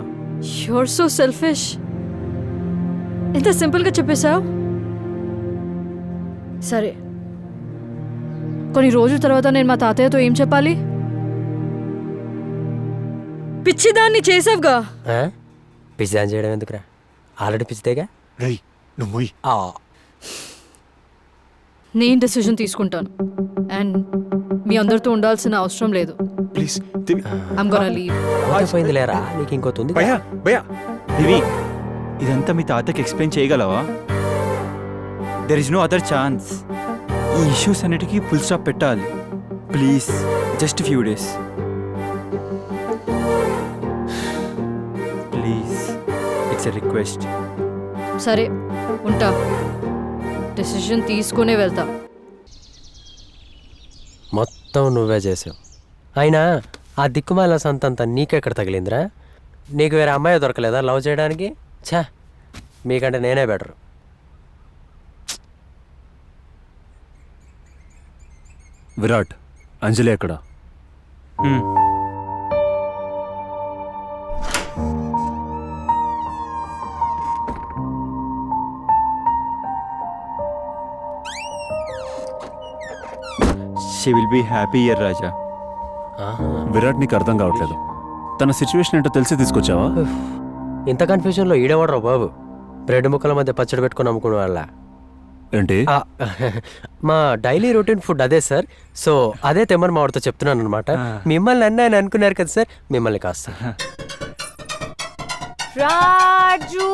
You're so selfish. ఎంత సింపుల్గా చెప్పేశావు. సరే, కొన్ని రోజుల తర్వాత నేను మా తాతయ్యతో ఏం చెప్పాలి? పిచ్చిదాన్ని చేసావుగా. పిచ్చిదాన్ని చేయడం ఎందుకురా? ఆల్రెడీ పిచ్చితేగా. నువ్వు నేను డెసిజన్ తీసుకుంటాను అండ్ మీ అందరితో ఉండాల్సిన అవసరం లేదు. Please I'm gonna leave. పోయింది లేరా, నీకు ఇంకోతుంది. భయ్యా భయ్యా దివి, ఇదంతా మీ తాతకి ఎక్స్ప్లెయిన్ చేయగలవా? There is no other chance. ఈ ఇష్యూస్ అన్నిటికీ ఫుల్ స్టాప్ పెట్టాలి. Please just few days please, it's a request. సరే ఉంటా. డెసిషన్ తీసుకునే వెళ్తా. మొత్తం నువ్వే చేసావు. అయినా ఆ దిక్కుమాల సంతంతా నీకెక్కడ తగిలిందిరా? నీకు వేరే అమ్మాయి దొరకలేదా లవ్ చేయడానికి? ఛా, మీకంటే నేనే బెటర్. విరాట్, అంజలి ఎక్కడ? She will be happy here Raja. Virat నీకు అర్థం కావట్లేదు. తన సిచ్యువేషన్ ఏంటో తెలిసి తీసుకొచ్చావా? ఇంత కన్ఫ్యూజన్లో ఈడేవాడరావు బాబు. బ్రెడ్ ముక్కల మధ్య పచ్చడి పెట్టుకుని అమ్ముకునే వాళ్ళ. ఏంటి? మా డైలీ రొటీన్ ఫుడ్ అదే సార్. సో అదే తెమ్మని మా వాడితో చెప్తున్నాను అనమాట. మిమ్మల్ని అన్న అనుకున్నారు కదా సార్, మిమ్మల్ని కాస్త. రాజు,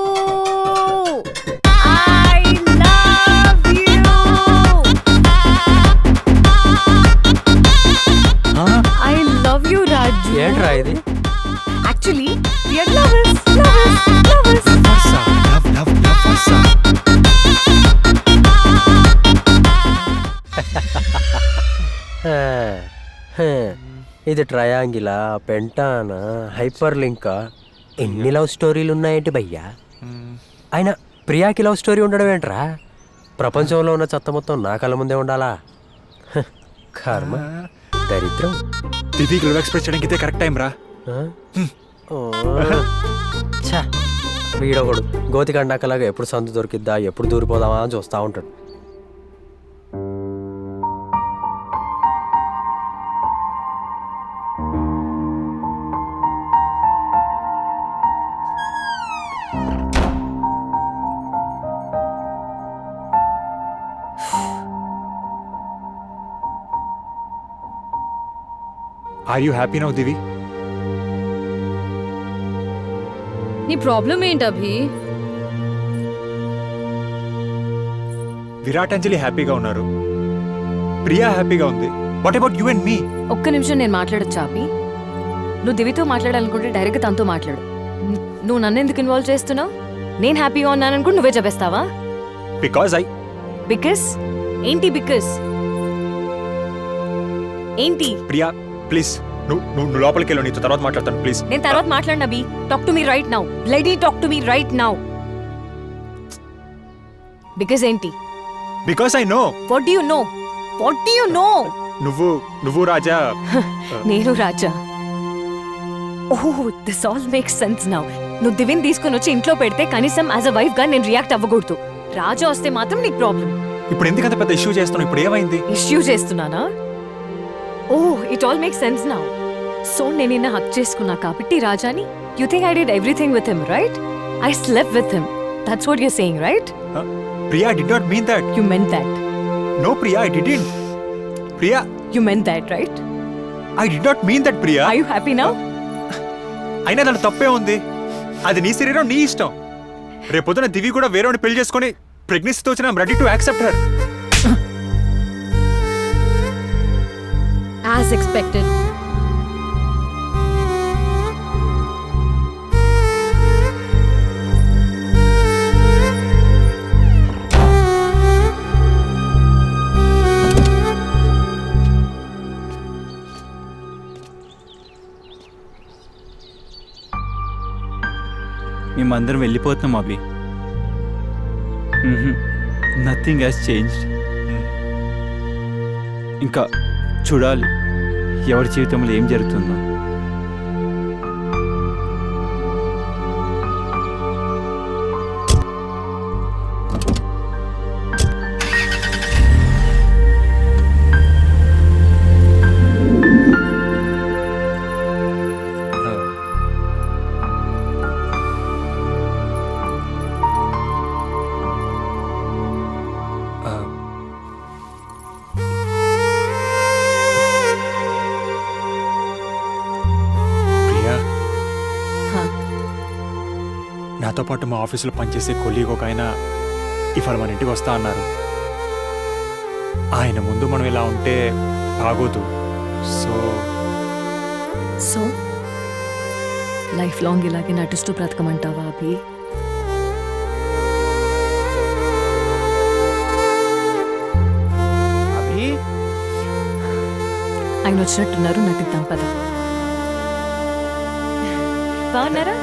I love you. I love you, Raju. ఏంట్రా ఇది? Actually, we are lovers. ఇది ట్రయాంగిలా, పెంటానా, హైపర్ లింకా? ఎన్ని లవ్ స్టోరీలు ఉన్నాయేంటి భయ్యా? అయినా ప్రియాకి లవ్ స్టోరీ ఉండడం ఏంట్రా? ప్రపంచంలో ఉన్న చెత్త మొత్తం నా కళ్ళ ముందే ఉండాలా? కర్మ, దరిద్రం. దివి లవ్ ఎక్స్ప్రెస్ చేయడానికి ఇదే కరెక్ట్ టైం రా. వీడొకడు గోతి కండాకలాగా ఎప్పుడు సందు దొరికిద్దా, ఎప్పుడు దూరిపోదామా అని చూస్తూ ఉంటాడు. ఆర్ యూ హ్యాపీ నౌ దివి? నీ ప్రాబ్లం ఏంటి అభి? విరాట్ అంజలి హ్యాపీగా ఉన్నారు, ప్రియా హ్యాపీగా ఉంది. వాట్ అబౌట్ యూ అండ్ మీ? ఒక్క నిమిషం నేను మాట్లాడొచ్చా అభి? నువ్వు దివితో మాట్లాడాలనుకుంటే డైరెక్ట్గా తనతో మాట్లాడు. నువ్వు నన్ను ఎందుకు ఇన్వాల్వ్ చేస్తున్నావు? నేను హ్యాపీగా ఉన్నాను అనుకుంటే నువ్వే చెప్పేస్తావా? బికాజ్ బికాస్ ఏంటి బికాస్ ఏంటి? ప్రియా ప్లీజ్ నువ్వు లోపలికి వెళ్ళు, నీతో తర్వాత మాట్లాడతాను ప్లీజ్. నేను తర్వాత మాట్లాడిన బి. Talk to me right now. Bloody talk to me right now. Because ఏంటి? Because I know. What do you know? What do you know? నువ్వు రాజా. నేను Raja. Oh this all makes sense now. నువ్వు దివిని తీసుకొని వచ్చి ఇంట్లో పెడితే కనీసం యాజ్ అ వైఫ్ గా నేను రియాక్ట్ అవ్వకూడదు. రాజా వస్తే మాత్రం నీకు ప్రాబ్లం. ఇప్పుడు ఎందుకంత పెద్ద ఇష్యూ చేస్తున్నావు? ఇప్పుడు ఏమైంది? ఇష్యూ చేస్తున్నానా? Oh it all makes sense now. So నేను నిన్న హక్ చేసుకున్నా కాబట్టి రాజాని you think I did everything with him, right? I slept with him. That's what you are saying, right? Priya, I did not mean that. You meant that. No, Priya, I didn't. Priya, You meant that, right? I did not mean that, Priya. Are you happy now? అయినా దాంట్లో తప్పే ఉంది. అది నీ శరీరం, నీ ఇష్టం. రేపొద్దున దివి కూడా వేరేవాడిని పెళ్లి చేసుకొని ప్రెగ్నెన్సీతో వచ్చిన I'm ready to accept her. As expected. మేమందరం వెళ్ళిపోతున్నాం అభి. Nothing has changed. ఇంకా చూడాలి ఎవరి జీవితంలో ఏం జరుగుతుందో. నాతో పాటు మా ఆఫీసులో పనిచేసే కొలీగ్ ఒక ఆయన ఇవాళ మన ఇంటికి వస్తా అన్నారు. ఆయన ముందు మనం ఇలా ఉంటే బాగోదు. సో లైఫ్ లాంగ్ ఇలాగే నటిస్తూ బ్రతకమంటావా అభి? అభి ఆయన వచ్చినట్టున్నారు, నటిద్దాం పద. బాగున్నారా?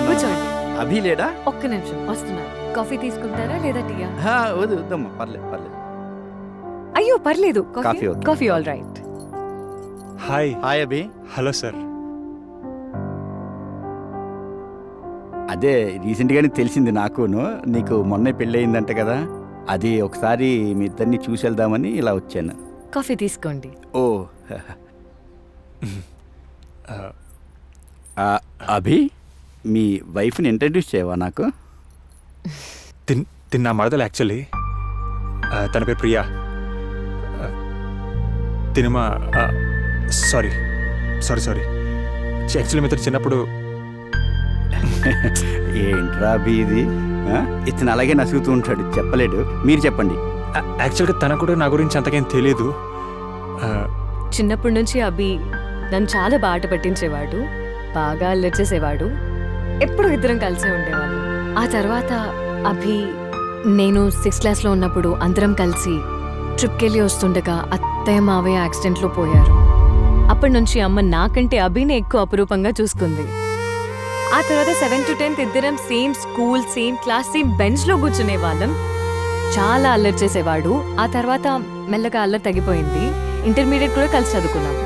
కూర్చోండి. అభి లేడా? ఒక్క నిమిషం వస్తున్నారు. కాఫీ తీసుకుంటారా లేదా టీయా? వద్దమ్మా, పర్లేదు పర్లేదు. అయ్యో పర్లేదు. Coffee okay. Coffee all right. Hi. Hi Abhi. Hello sir. అదే రీసెంట్గానే తెలిసింది నాకును, నీకు మొన్నే పెళ్ళి అయిందంట కదా. అది ఒకసారి మీ ఇద్దరిని చూసి వెళ్దామని ఇలా వచ్చాను. కాఫీ తీసుకోండి. ఓ అభి, మీ వైఫ్ని ఇంట్రడ్యూస్ చేయవా నాకు? తిన్నా మరదలు యాక్చువల్లీ. తన పేరు ప్రియా. తినమా సారీ యాక్చువల్లీ మీతో చిన్నప్పుడు. ఏంట్రా అభి ఇది? ఇతను అలాగే నసుగుతూ ఉంటాడు, చెప్పలేడు. మీరు చెప్పండి. యాక్చువల్గా తన కూడా నా గురించి అంతకేం తెలియదు. చిన్నప్పటి నుంచి అభి నన్ను చాలా బాట పట్టించేవాడు, బాగా అల్లర్చేసేవాడు. ఎప్పుడు ఇద్దరం కలిసే ఉండేవాళ్ళం. ఆ తర్వాత అభి నేను 6th క్లాస్లో ఉన్నప్పుడు అందరం కలిసి ట్రిప్కి వెళ్ళి వస్తుండగా అత్తయ్య మావయ్య యాక్సిడెంట్లో పోయారు. అప్పటి నుంచి అమ్మ నాకంటే అభిని ఎక్కువ అపురూపంగా చూసుకుంది. ఆ తర్వాత 7th to 10th ఇద్దరం same school, same class, same బెంచ్లో కూర్చునే వాళ్ళం. చాలా అల్లరి చేసేవాడు. ఆ తర్వాత మెల్లగా అల్లరి తగ్గిపోయింది. ఇంటర్మీడియట్ కూడా కలిసి చదువుకున్నాం.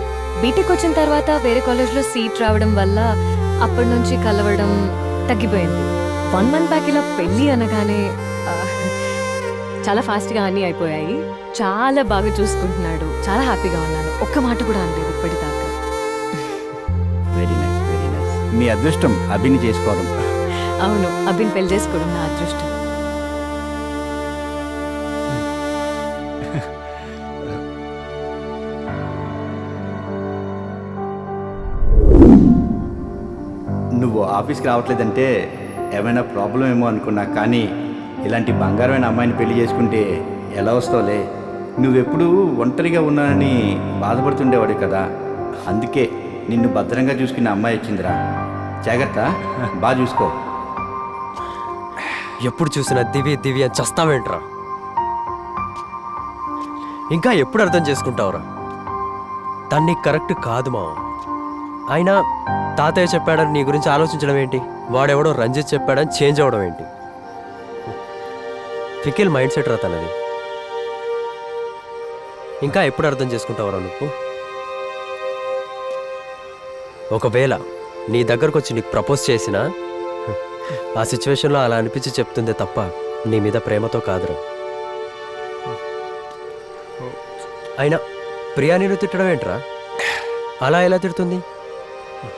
బీటెక్ వచ్చిన తర్వాత వేరే కాలేజ్లో సీట్ రావడం వల్ల అప్పటి నుంచి కలవడం తగ్గిపోయింది. 1 month బ్యాక్ ఇలా పెళ్ళి అనగానే చాలా ఫాస్ట్గా అన్నీ అయిపోయాయి. చాలా బాగా చూసుకుంటున్నాడు, చాలా హ్యాపీగా ఉన్నాను. ఒక్క మాట కూడా అనలేదు ఇప్పటిదాకా. Very nice, very nice. మీ అదృష్టం అభిని చేసుకోవడం. అవును, అభిని పెళ్లి చేసుకోవడం నా అదృష్టం. నువ్వు ఆఫీస్కి రావట్లేదంటే ఏమైనా ప్రాబ్లం ఏమో అనుకున్నా, కానీ ఇలాంటి బంగారమైన అమ్మాయిని పెళ్లి చేసుకుంటే ఎలా వస్తావులే. నువ్వెప్పుడూ ఒంటరిగా ఉన్నానని బాధపడుతుండేవాడు కదా, అందుకే నిన్ను భద్రంగా చూసుకునే అమ్మాయి వచ్చిందిరా. జాగ్రత్త, బాగా చూసుకో. ఎప్పుడు చూసినా దివి దివి అని చస్తావేంట్రా? ఇంకా ఎప్పుడు అర్థం చేసుకుంటావురా? తన్ని కరెక్ట్ కాదు మా. అయినా తాతయ్య చెప్పాడని నీ గురించి ఆలోచించడం ఏంటి? వాడెవడో రంజిత్ చెప్పాడని చేంజ్ అవ్వడం ఏంటి? ఫికిల్ మైండ్ సెట్ రా తనది. ఇంకా ఎప్పుడు అర్థం చేసుకుంటావురా నువ్వు? ఒకవేళ నీ దగ్గరకు వచ్చి నీకు ప్రపోజ్ చేసినా ఆ సిచ్యువేషన్లో అలా అనిపించి చెప్తుందే తప్ప నీ మీద ప్రేమతో కాదురా. అయినా ప్రియా నేను తిట్టడం ఏంట్రా? అలా ఎలా తిడుతుంది?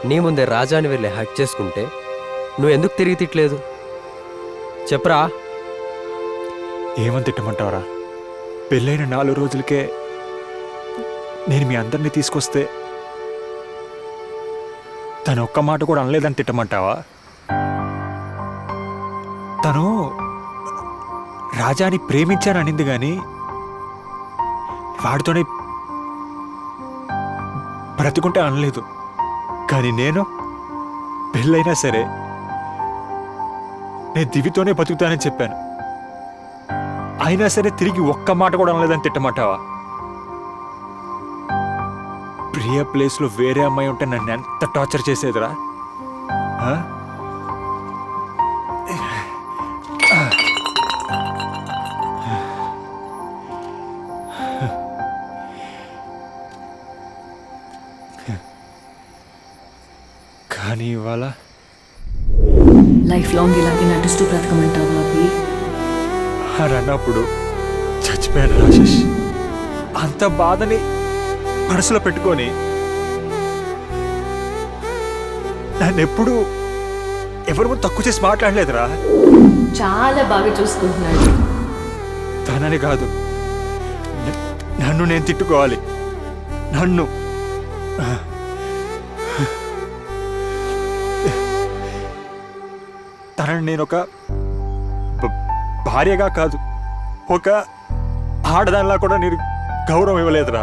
నీ ముందే రాజాని వెళ్ళి హ్యాక్ చేసుకుంటే నువ్వు ఎందుకు తిరిగి తిట్టలేదు చెప్పరా? ఏమని తిట్టమంటావరా? పెళ్ళైన 4 రోజులకే నేను మీ అందరినీ తీసుకొస్తే తను ఒక్క మాట కూడా అనలేదని తిట్టమంటావా? తను రాజాని ప్రేమించాననింది కానీ వాడితోనే బ్రతుకుంటే అనలేదు. కానీ నేను పెళ్ళైనా సరే నేను దివితోనే బతుకుతానని చెప్పాను. అయినా సరే తిరిగి ఒక్క మాట కూడా అనలేదని తిట్టమంటావా? ప్రియ ప్లేస్లో వేరే అమ్మాయి ఉంటే నన్ను ఎంత టార్చర్ చేసేదిరా? కానీ ఇవాళ లైఫ్ లాంగ్ ఇలాగే నటిస్తూ బ్రతకమంటావా అభి? అని అన్నప్పుడు చచ్చిపోయాను రాజేష్. అంత బాధని మనసులో పెట్టుకొని నన్ను ఎప్పుడు ఎవరు తక్కువ చేసి మాట్లాడలేదురా. చాలా బాగా చూసుకుంటున్నాడు. తనని కాదు, నన్ను నేను తిట్టుకోవాలి. నన్ను తనని నేను ఒక భార్యగా కాదు, ఒక ఆడదానిలా కూడా నేను గౌరవం ఇవ్వలేదురా.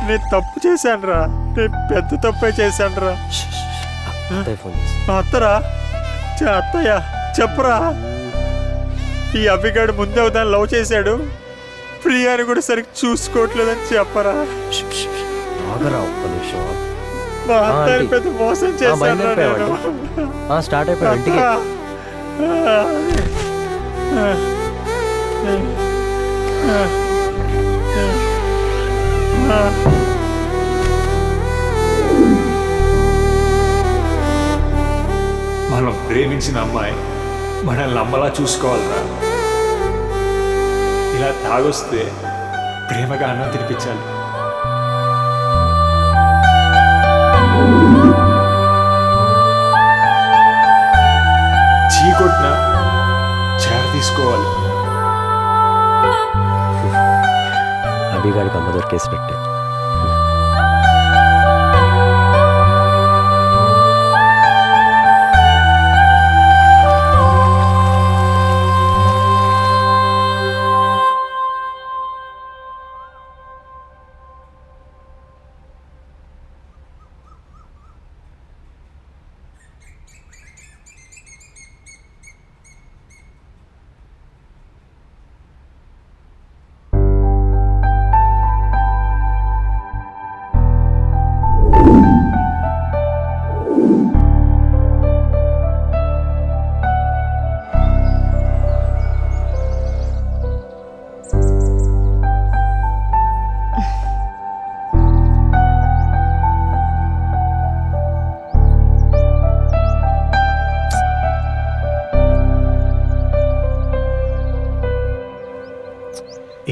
నేను తప్పు చేశానురా. నేను పెద్ద తప్పే చేశానురా. అత్తరా అత్తయ్య చెప్పరా, ఈ అభిగాడు ముందే దాన్ని లవ్ చేశాడు, ప్రియాని కూడా సరిగ్గా చూసుకోవట్లేదని చెప్పరా. మా అత్తని పెద్ద మోసం చేశాను. స్టార్ట్ అయిపోయాడు ఇంటికి. మనం ప్రేమించిన అమ్మాయి మనల్ని అమ్మలా చూసుకోవాలరా. ఇలా తాగొస్తే ప్రేమగా అన్నం తినిపించాలి. చీకొట్టిన చేర తీసుకోవాలి. అభిగాడికి అమ్మ దొరికేసినట్టే.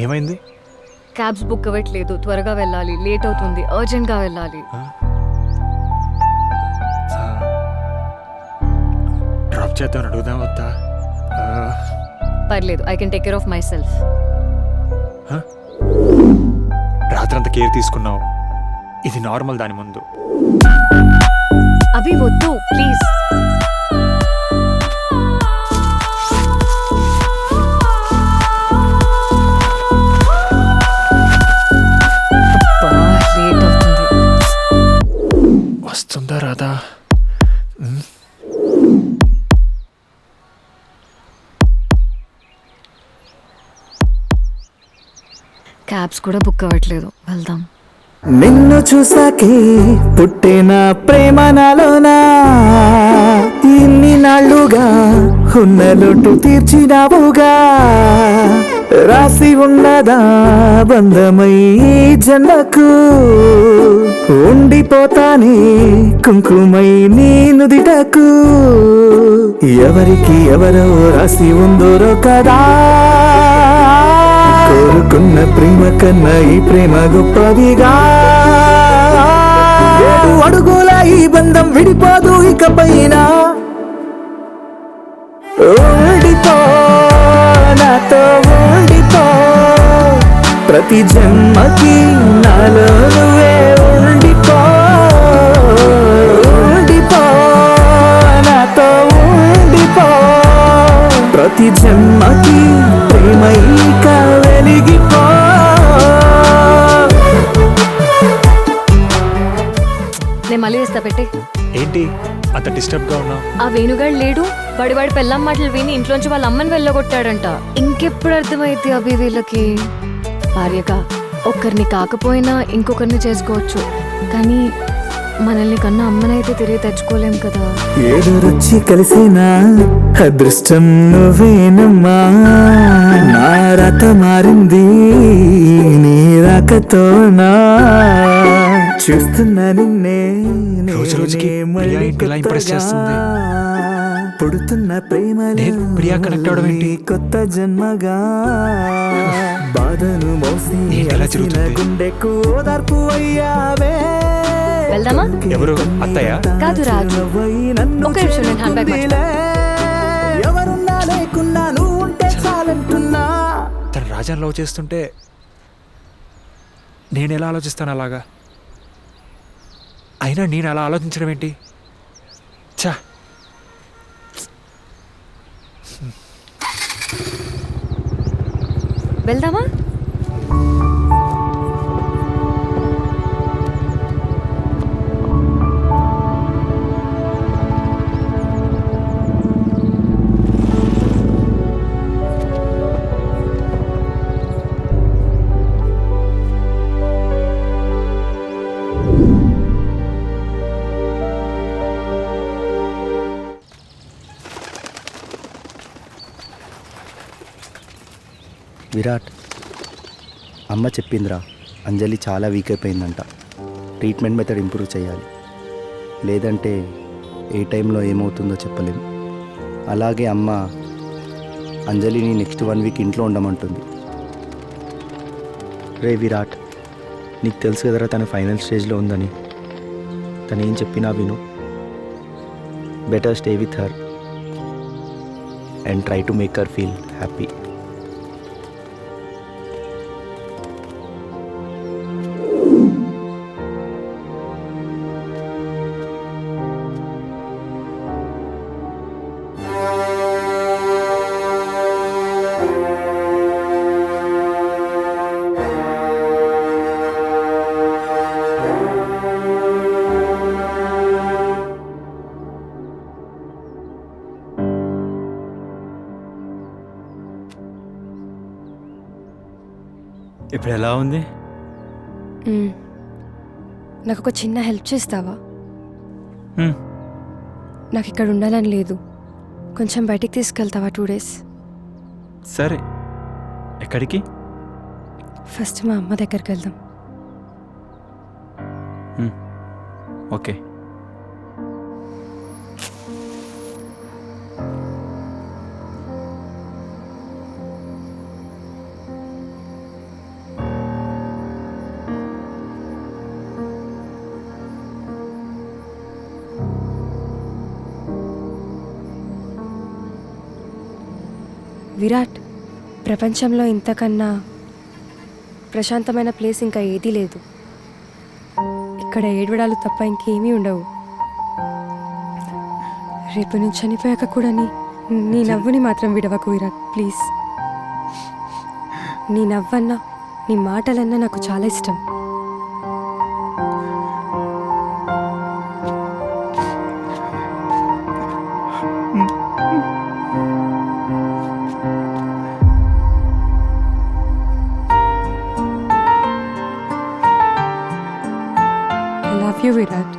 ఏమైంది? క్యాబ్స్ బుక్ అవ్వట్లేదు. త్వరగా వెళ్ళాలి, లేట్ అవుతుంది, అర్జెంట్గా వెళ్ళాలి. డ్రాప్ చేద్దామని అడుగుదాం వద్దా? పర్లేదు, I can take care of my self. రాత్రంతా కేర్ తీసుకున్నావు, ఇది నార్మల్ దాని ముందు. అవి వద్దు ప్లీజ్. వస్తుందా వస్తుందా రాదా? క్యాబ్స్ కూడా బుక్ అవ్వట్లేదు, వెళ్దాం. నిన్ను చూసాకే పుట్టిన ప్రేమ నాలోనా, ఇన్ని నాళ్ళుగా ఉన్న లోటు తీర్చినావుగా, రాసి ఉన్నదా బంధమై జన్మకు, ఉండిపోతానే కుంకుమై నీ నుదిటకు, ఎవరికి ఎవరో రాసి ఉందోరో కదా, కోరుకున్న ప్రేమ కన్నా ఈ ప్రేమ గొప్పదిగా, 7 అడుగుల ఈ బంధం విడిపోదు ఇకపైన, ఉండిపో నాతో ఉండిపో, ప్రతి జన్మకి నాలో నువ్వే ఉండిపో, ఉండిపో నాతో ఉండిపో, ప్రతి జన్మకి ప్రేమ ఇక వెలిగిపో. నేను మళ్ళీ వేస్తా, పెట్టి. ఏంటి అంత డిస్టర్బ్ గా ఉన్నావు? ఆ వేణుగాడు లేడు, వాడి పెళ్ళం మాటలు విని ఇంట్లోంచి వాళ్ళ అమ్మని వెళ్ళగొట్టాడంట. ఇంకెప్పుడు అర్థమైతే అభి వీళ్ళకి? భార్యగా ఒక్కరిని కాకపోయినా ఇంకొకరిని చేసుకోవచ్చు, కానీ మనల్ని కన్నా అమ్మనైతే తిరిగి తెచ్చుకోలేం కదా. ఎదురొచ్చి కలిసినా అదృష్టం నువ్వేనమ్మా, నా రాత మారింది నీ రాకతోనా, చూస్తున్నా నిన్నే రోజు రోజుకి ప్రియా ఏంటి ఇలా ఇంప్రెస్ చేస్తుంది? పుడుతున్న ప్రేమ ప్రియా కనెక్ట్ అవడం ఏంటి? కొత్త జన్మగా బాధను మోసి గుండెకు ఓదార్పు అయ్యావే. వెళ్దామా? ఎవరు? అత్తయ్య? కాదు, రాజు. ఒక నిమిషం, నేను హ్యాండ్ బ్యాగ్ మర్చిపోయా. ఎవరున్నా లేకున్నా నువ్వు ఉంటే చాలంటున్నా. తను రాజాని లవ్ చేస్తుంటే నేను ఎలా ఆలోచిస్తాను అలాగా? అయినా నేను అలా ఆలోచించడం ఏంటి? చా, వెళ్దామా? విరాట్, అమ్మ చెప్పిందిరా, అంజలి చాలా వీక్ అయిపోయిందంట, ట్రీట్మెంట్ మెథడ్ ఇంప్రూవ్ చేయాలి, లేదంటే ఏ టైంలో ఏమవుతుందో చెప్పలేము. అలాగే అమ్మ అంజలిని నెక్స్ట్ 1 వీక్ ఇంట్లో ఉండమంటుంది. రే విరాట్, నీకు తెలుసు కదరా తన ఫైనల్ స్టేజ్లో ఉందని, తను ఏం చెప్పినా విను. Better stay with her and try to make her feel happy. ఇప్పుడు ఎలా ఉంది? నాకు ఒక చిన్న హెల్ప్ చేస్తావా? నాకు ఇక్కడ ఉండాలని లేదు, కొంచెం బయటికి తీసుకెళ్తావా 2 days? సరే, ఎక్కడికి? ఫస్ట్ మా అమ్మ దగ్గరికి వెళ్దాం. ఓకే. విరాట్, ప్రపంచంలో ఇంతకన్నా ప్రశాంతమైన ప్లేస్ ఇంకా ఏదీ లేదు. ఇక్కడ ఏడవడాలు తప్ప ఇంకేమీ ఉండవు. రేపు నేను చనిపోయాక కూడా నీ నవ్వుని మాత్రం విడవకు విరాట్, ప్లీజ్. నీ నవ్వన్నా నీ మాటలన్నా నాకు చాలా ఇష్టం. Love you Virat.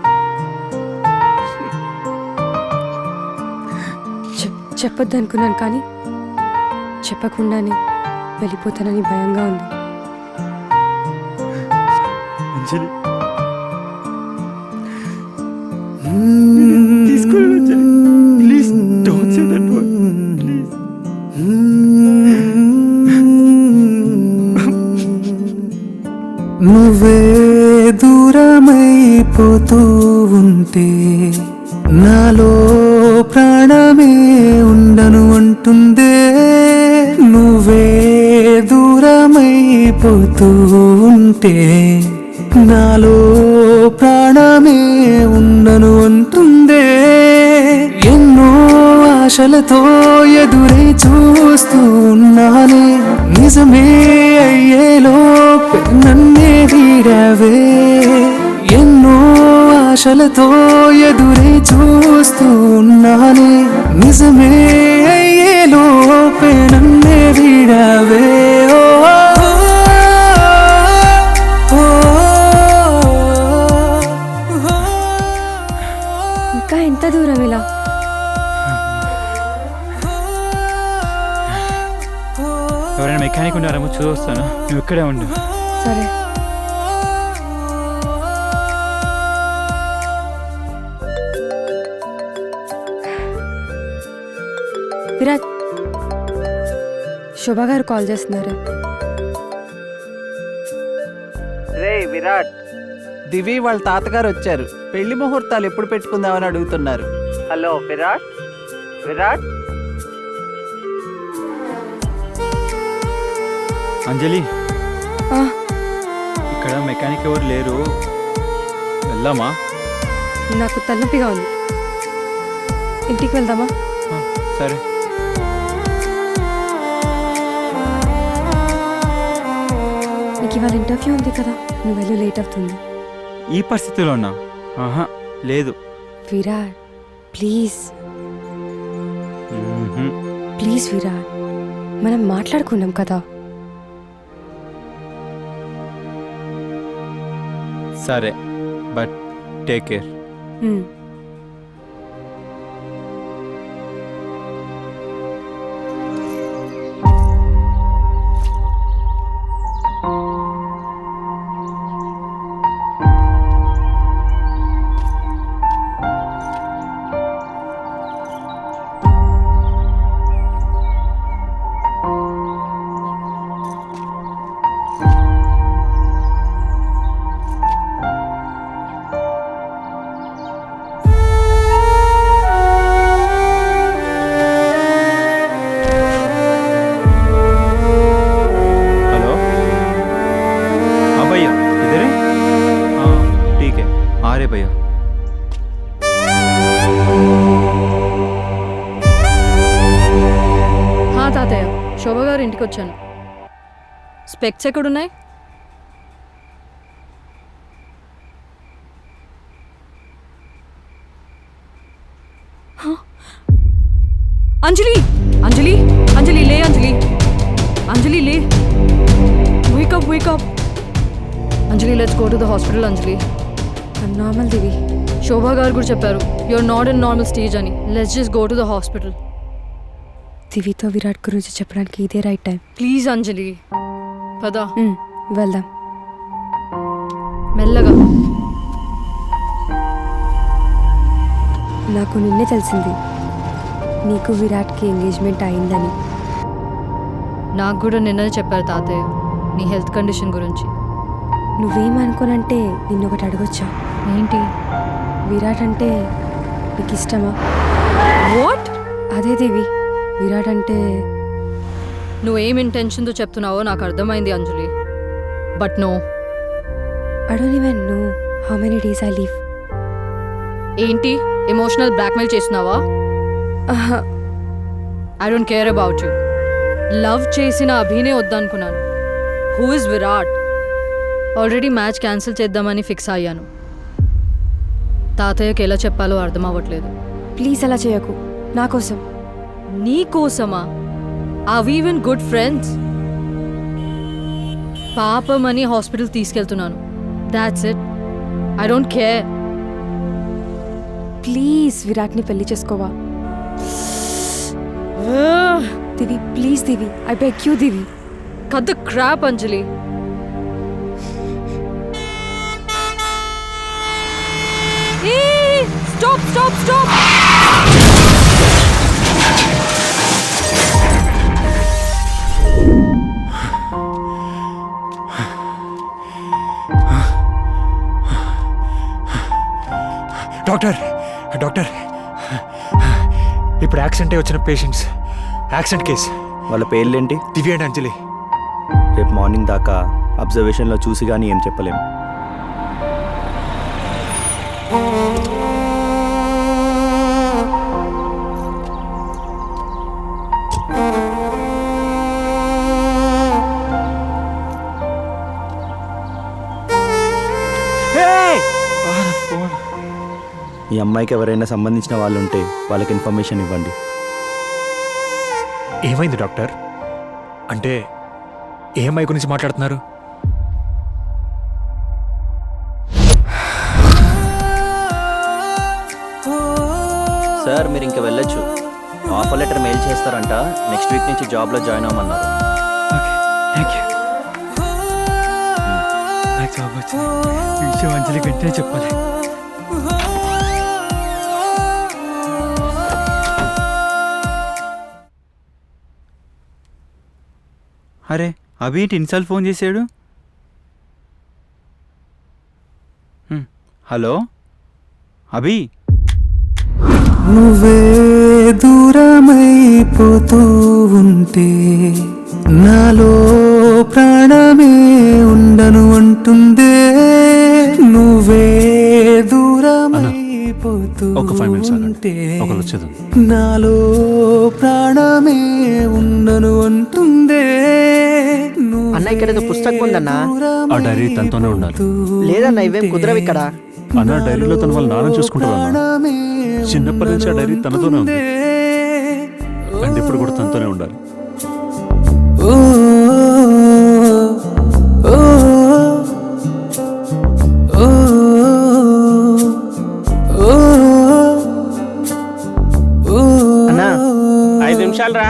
చెప్పొద్దు అనుకున్నాను కానీ చెప్పకుండానే వెళ్ళిపోతానని భయంగా ఉంది. Anjali please don't say that word. నువ్వే దూరమైపోతూ ఉంటే నాలో ప్రాణమే ఉండను అంటుందే. నువ్వే దూరమైపోతూ ఉంటే నాలో ప్రాణమే ఉండను అంటుందే. ఎన్నో ఆశలతో ఎదురే చూస్తూ ఉన్నానే, నిజమే అయ్యేలోపు నన్నే వీడవే. ఎన్నో ఆశలతో ఎదురే చూస్తూ ఉన్నానే, నిజమే అయ్యేలోపు నన్నే వీడవే. ఇంకా ఎంత దూరం ఇలా? ఎవరైనా మెకానిక్ ఉన్నారేమో చూస్తాను, నువ్వు ఇక్కడే ఉండు. సరే. విరాట్, శోభా గారు కాల్ చేస్తున్నారు. రే విరాట్, దివి వాళ్ళ తాతగారు వచ్చారు. పెళ్లి ముహూర్తాలు ఎప్పుడు పెట్టుకుందామని అడుగుతున్నారు. హలో విరాట్, విరాట్. అంజలి, ఇక్కడ మెకానిక్ ఎవరు లేరు, వెళ్దామా? నాకు తలనొప్పిగా ఉంది, ఇంటికి వెళ్దామా? సరే. నీకు ఇవాళ ఇంటర్వ్యూ ఉంది కదా, నువ్వు వెళ్ళి లేట్ అవుతుంది. ఈ పరిస్థితిలోనా? ఆహా లేదు. విరాట్ ప్లీజ్ ప్లీజ్ విరాట్, మనం మాట్లాడుకున్నాం కదా. సరే, బట్ టేక్ కేర్. భయ్యా. తాతయ్య, శోభ గారు ఇంటికి వచ్చాను. స్పెక్స్ ఎక్కడున్నాయి? అంజలి, అంజలి, అంజలి లే, అంజలి, అంజలి లే, wake up wake up. Anjali, let's go to the hospital. Anjali, normal Divi. Shobha garu కూడా చెప్పారు you're not in normal stage అని. లెట్స్ జస్ట్ గో టు ద హాస్పిటల్. దివితో విరాట్ గురించి చెప్పడానికి ఇదే రైట్ టైం. ప్లీజ్ అంజలి, పద వెళ్దాం. మెల్లగా. నాకు నిన్నే తెలిసింది నీకు విరాట్కి ఎంగేజ్మెంట్ అయిందని. నాకు కూడా నిన్ననే చెప్పారు తాతయ్య నీ హెల్త్ కండిషన్ గురించి. నువ్వేమనుకోనంటే నిన్నొకటి అడగొచ్చా? ఏంటి? విరాట్ అంటే నీకు ఇష్టమా? వాట్? అదే దేవి, విరాట్ అంటే. నువ్వేం ఇంటెన్షన్తో చెప్తున్నావో నాకు అర్థమైంది Anjali, but no. I don't even know how many days I live. ఏంటి ఎమోషనల్ బ్లాక్మెయిల్ చేస్తున్నావా? I don't care about you. Love చేసిన అభినే వద్దనుకున్నాను. Who is Virat? Already match cancel చేద్దామని ఫిక్స్ అయ్యాను. తాతయ్యకి ఎలా చెప్పాలో అర్థం అవ్వట్లేదు. ప్లీజ్ అలా చేయకు, నా కోసం. నీ కోసమా? Are we even good friends? పాపమని హాస్పిటల్ తీసుకెళ్తున్నాను, that's it. I don't care. Please విరాట్ని పెళ్లి చేసుకోవా? Divi please Divi, I beg you Divi. Cut the crap Anjali. Stop, stop, stop! Doctor, doctor, ఇప్పుడు యాక్సిడెంట్ అయి వచ్చిన పేషెంట్స్, యాక్సిడెంట్ కేసు. వాళ్ళ పేర్లేంటి? దివ్య అండ్ అంజలి. రేపు మార్నింగ్ దాకా అబ్జర్వేషన్లో చూసి కానీ ఏం చెప్పలేం. ఈ అమ్మాయికి ఎవరైనా సంబంధించిన వాళ్ళు ఉంటే వాళ్ళకి ఇన్ఫర్మేషన్ ఇవ్వండి. ఏమైంది డాక్టర్? అంటే ఏ అమ్మాయి గురించి మాట్లాడుతున్నారు? సార్ మీరు ఇంకా వెళ్ళొచ్చు. ఆఫర్ లెటర్ మెయిల్ చేస్తారంట. నెక్స్ట్ వీక్ నుంచి జాబ్లో జాయిన్ అవ్వమన్నారు. Thank you. నాకు జాబ్ వచ్చింది. ఈ విషయం అంజలికి వెంటనే చెప్పాలి. అరే అభి ఇన్నిసార్లు ఫోన్ చేశాడు. హలో అభి. నువ్వే దూరమైపోతూ ఉంటే నాలో ప్రాణమే ఉండను అంటుందే. నువ్వే దూరమైపోతూ ఉంటే నాలో ప్రాణమే ఉండను అంటుందే. అన్న ఇక్కడ ఏదో పుస్తకం ఉందన్నా. ఆ డైరీ తనతోనే ఉండాలి. లేదన్నా ఇవేం కుదరవు ఇక్కడ. అన్న డైరీలో తన వాళ్ళ నాన్న చూసుకుంటారు. చిన్నప్పటి నుంచి ఆ డైరీ తనతోనే ఉంది అండ్ ఇప్పుడు కూడా తనతోనే ఉండాలి. అన్నా 5 నిమిషాలు రా.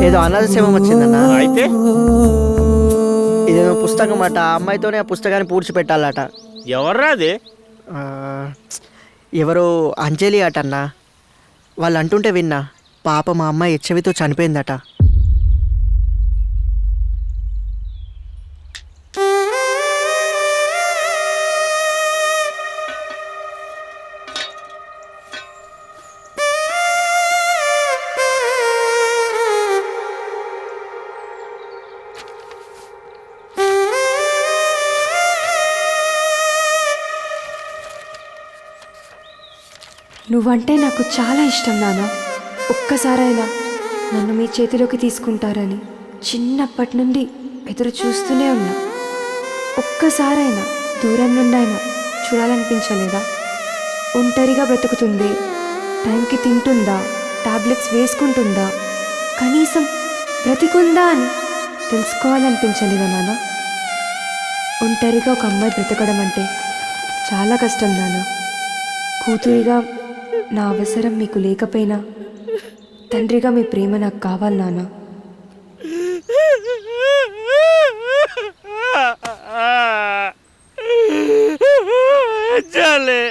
ఏదో అనాథ శవం వచ్చిందన్నా. అయితే ఇదేమో పుస్తకం అట. ఆ అమ్మాయితోనే ఆ పుస్తకాన్ని పూడ్చిపెట్టాలట. ఎవర్రా అది? ఎవరో అంజలి అట అన్నా. వాళ్ళు అంటుంటే విన్నా. పాప మా అమ్మాయి హెచ్చవితో చనిపోయిందట. నువ్వంటే నాకు చాలా ఇష్టం నాన్న. ఒక్కసారైనా నన్ను మీ చేతిలోకి తీసుకుంటారని చిన్నప్పటి నుండి ఎదురు చూస్తూనే ఉన్నా. ఒక్కసారైనా దూరం నుండైనా చూడాలనిపించలేదా? ఒంటరిగా బ్రతుకుతుంది, టైంకి తింటుందా, టాబ్లెట్స్ వేసుకుంటుందా, కనీసం బ్రతికుందా అని తెలుసుకోవాలనిపించలేదా నాన్న? ఒంటరిగా ఒక అమ్మాయి బ్రతకడం అంటే చాలా కష్టం నాన్న. కూతురిగా నా అవసరం మీకు లేకపోయినా తండ్రిగా మీ ప్రేమ నాకు కావాలి నాన్న. చాలే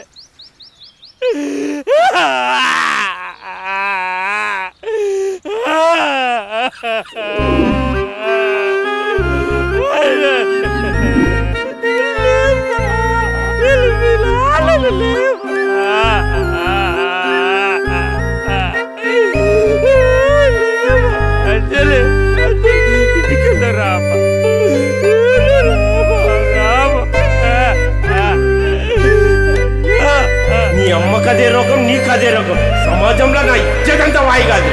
నీ అమ్మకదే రోగం, నీకదే రోగం. సమాజంలో నా ఇజ్జతంతా వాయి కాదు.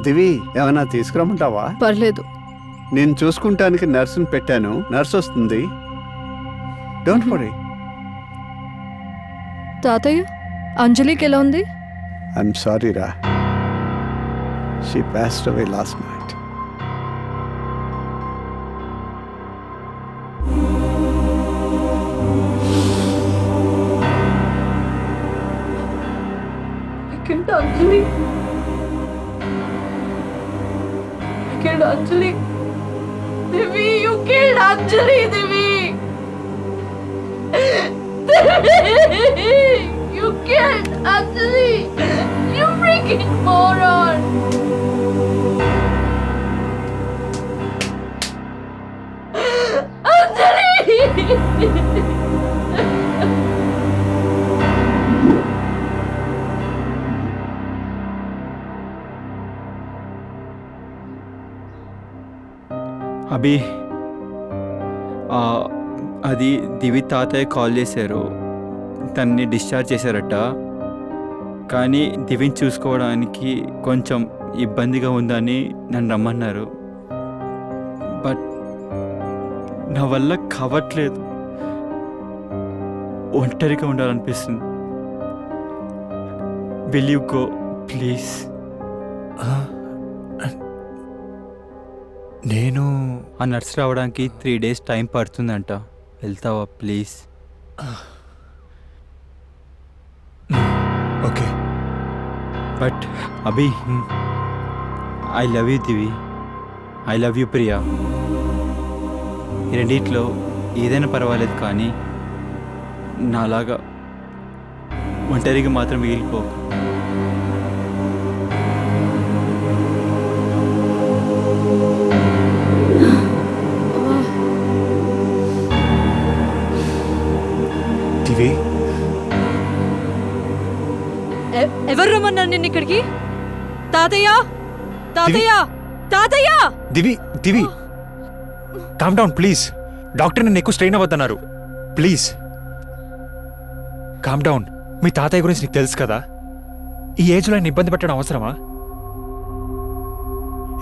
దివి ఏమైనా తీసుకురమ్మంటావా? పర్లేదు. నేను చూసుకుంటానికి నర్సుని పెట్టాను, నర్స్ వస్తుంది. Don't worry. తాతయ్య, అంజలికి ఎలా ఉంది? ఐఎమ్ సారీ రా, she passed away last night. Anjali, Anjali. Devi, you killed Anjali, Devi. You killed Anjali. You freaking moron. Anjali. అభి, అది దివి తాతయ్య కాల్ చేశారు, తన్ని డిశ్చార్జ్ చేశారట. కానీ దివిని చూసుకోవడానికి కొంచెం ఇబ్బందిగా ఉందని నన్ను రమ్మన్నారు. బట్ నా వల్ల కావట్లేదు, ఒంటరిగా ఉండాలనిపిస్తుంది. Will you go please? నేను ఆ నర్స్ రావడానికి 3 days టైం పడుతుందంట, వెళ్తావా please? Okay. But Abhi, I love you Divi, I love you Priya. ఈ రెండిట్లో ఏదైనా పర్వాలేదు, కానీ నాలాగా ఒంటరిగా మాత్రం మిగిలిపో. దివి, ఎవరు రమ్మన్నారు నిన్ను ఇక్కడికి? తాతయ్య, తాతయ్య, తాతయ్య! Divi, Divi, calm down please. Doctor నన్ను ఎక్కువ స్ట్రెయిన్ అవ్వద్దన్నారు. Please calm down. మీ తాతయ్య గురించి నీకు తెలుసు కదా, ఈ ఏజ్లో ఆయన ఇబ్బంది పెట్టడం అవసరమా?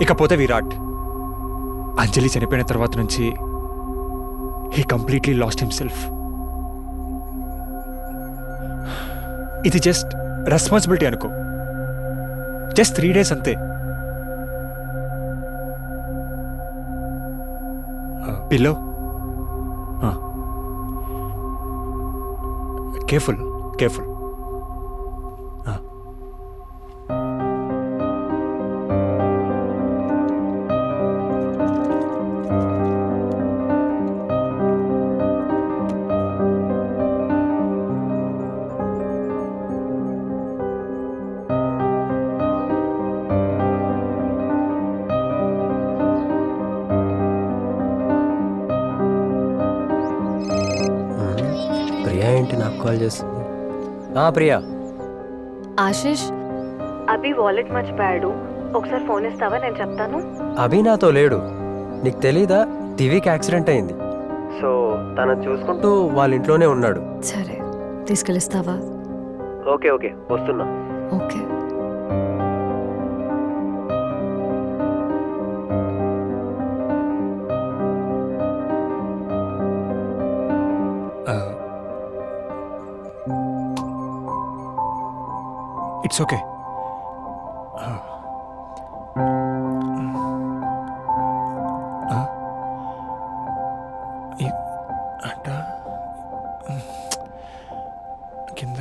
ఇకపోతే విరాట్, అంజలి చనిపోయిన తర్వాత నుంచి హీ కంప్లీట్లీ లాస్ట్ హిమ్సెల్ఫ్. ఇది జస్ట్ రెస్పాన్సిబిలిటీ అనుకో. జస్ట్ 3 days అంతే. Pillow, careful, careful. ప్రియా ఏంటి నాకు కాల్ చేస్తుంది? ప్రియా. ఆశిష్, అభి వాలెట్ మర్చిపోయాడు, ఒకసారి ఫోన్ ఇస్తావా? నేను చెప్తాను. అభి నాతో లేడు, నీకు తెలీదా? దివికి యాక్సిడెంట్ అయింది, సో తను చూసుకుంటూ వాళ్ళ ఇంట్లోనే ఉన్నాడు. సరే, తీసుకెళ్ళిస్తావా? ఓకే ఓకే, వస్తున్నా. ఓకే. It's okay. అంట కింద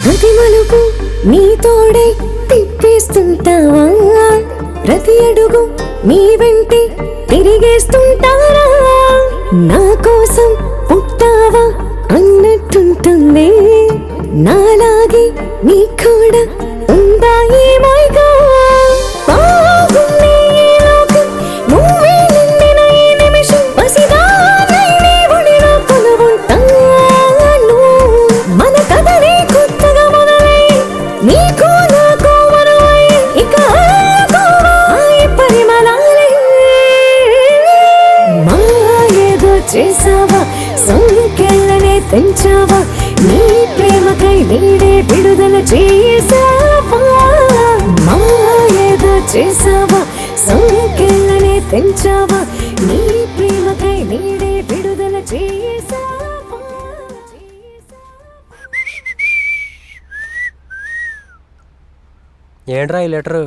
ప్రతి మలుపు నీ తోడై తిప్పేస్తుంటావా, ప్రతి అడుగు నీ వెంటే తిరిగేస్తుంటారా, నా కోసం పుట్టావా అన్నట్టుంటుంది, నాలాగే నీ కూడా ఉందా ఈ మైగా, బాగుంది ఈ లోకం, నువ్వే నిండిన ఈ నిమిషం, పసిదానై నీ ఒడిలో కొలువుంటాను, మన కథనే కొత్తగా మొదలై నీకు నాకు మరువై ఇక పరిమళాలే, మాయేదో చేసావా, సంఖ్యలనే తెంచావా, నీడే విడుదల చేసావా మాయేదో చేసావా సంఖ్యలనే తెంచావా నీ ప్రేమకై నీడే విడుదల చేసావా. ఏంట్రా ఈ లెటరు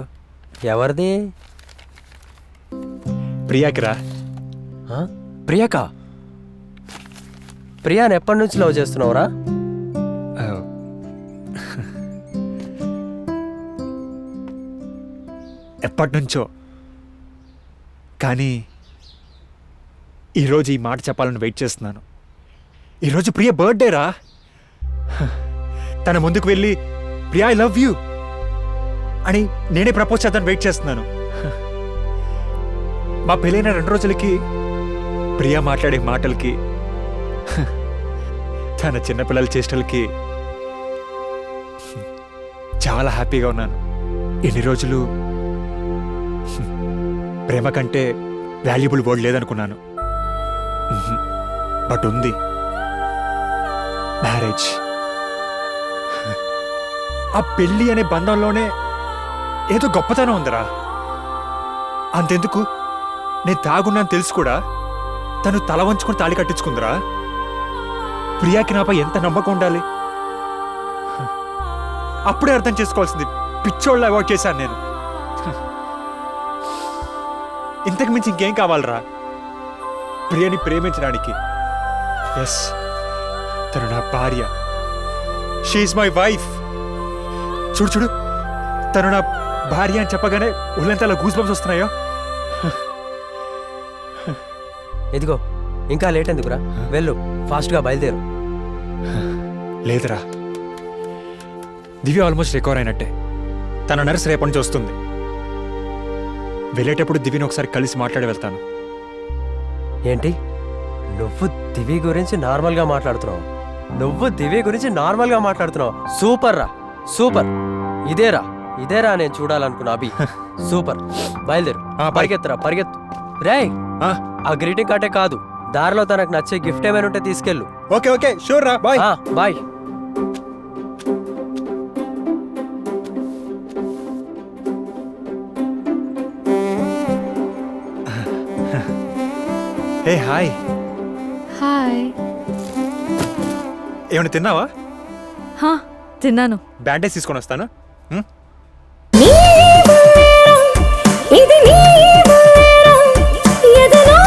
ఎవరిది? ప్రియాకిరా. ప్రియాకా? ప్రియాని ఎప్పటి నుంచి లవ్ చేస్తున్నావురా? ఎప్పటి నుంచో, కానీ ఈరోజు ఈ మాట చెప్పాలని వెయిట్ చేస్తున్నాను. ఈరోజు ప్రియ బర్త్డే రా. తన ముందుకు వెళ్ళి ప్రియా ఐ లవ్ యూ అని నేనే ప్రపోజ్ చేద్దాన్ని వెయిట్ చేస్తున్నాను. మా పెళ్ళైన 2 రోజులకి ప్రియా మాట్లాడే మాటలకి, తన చిన్నపిల్లల చేష్టలకి చాలా హ్యాపీగా ఉన్నాను. ఇన్ని రోజులు ప్రేమ కంటే వాల్యుబుల్ వర్డ్ లేదనుకున్నాను. బట్ ఉంది, మ్యారేజ్. ఆ పెళ్ళి అనే బంధంలోనే ఏదో గొప్పతనం ఉందిరా. అంతెందుకు, నేను తాగున్నాను తెలుసు కూడా తను తల వంచుకొని తాళి కట్టించుకుందిరా. ప్రియాకి నాపై ఎంత నమ్మకం ఉండాలి. అప్పుడే అర్థం చేసుకోవాల్సింది, పిచ్చోళ్ళ అవాయిడ్ చేశాను నేను. ఇంతకు మించి ఇంకేం కావాలరా ప్రియని ప్రేమించడానికి? ఎస్, తను నా భార్య. She's my wife. చూడు చూడు, తను నా భార్య అని చెప్పగానే ఒళ్ళంతా అలా గూస్ బంప్స్ వస్తున్నాయో. ఇదిగో ఇంకా లేట్ ఎందుకురా, వెళ్ళు ఫాస్ట్గా బయలుదేరు. లేదురా, దివ్య ఆల్మోస్ట్ రికవర్ అయినట్టే. తన నర్స్ రేపటి నుంచి వస్తుంది. వెళ్ళేటప్పుడు దివ్యని ఒకసారి కలిసి మాట్లాడి వెళ్తాను. ఏంటి నువ్వు దివి గురించి నార్మల్గా మాట్లాడుతున్నావు? నువ్వు దివి గురించి నార్మల్గా మాట్లాడుతున్నావు? సూపర్ రా, సూపర్. ఇదేరా నేను చూడాలనుకున్నా అభి. సూపర్, బయలుదేరు. పరిగెత్తురా, పరిగెత్తు. రేయ్, ఆ గ్రీటింగ్ కార్డే కాదు, దారిలో తనకు నచ్చే గిఫ్ట్ ఏమైనా ఉంటే తీసుకెళ్ళు. ఓకే ఓకే, షూర్ రా, bye. Bye. Hey hi. Hi. ఏమైనా తిన్నావా? తిన్నాను. బ్యాండేజ్ తీసుకొని వస్తాను. ఇది నీ వల్లేరా, ఎదలో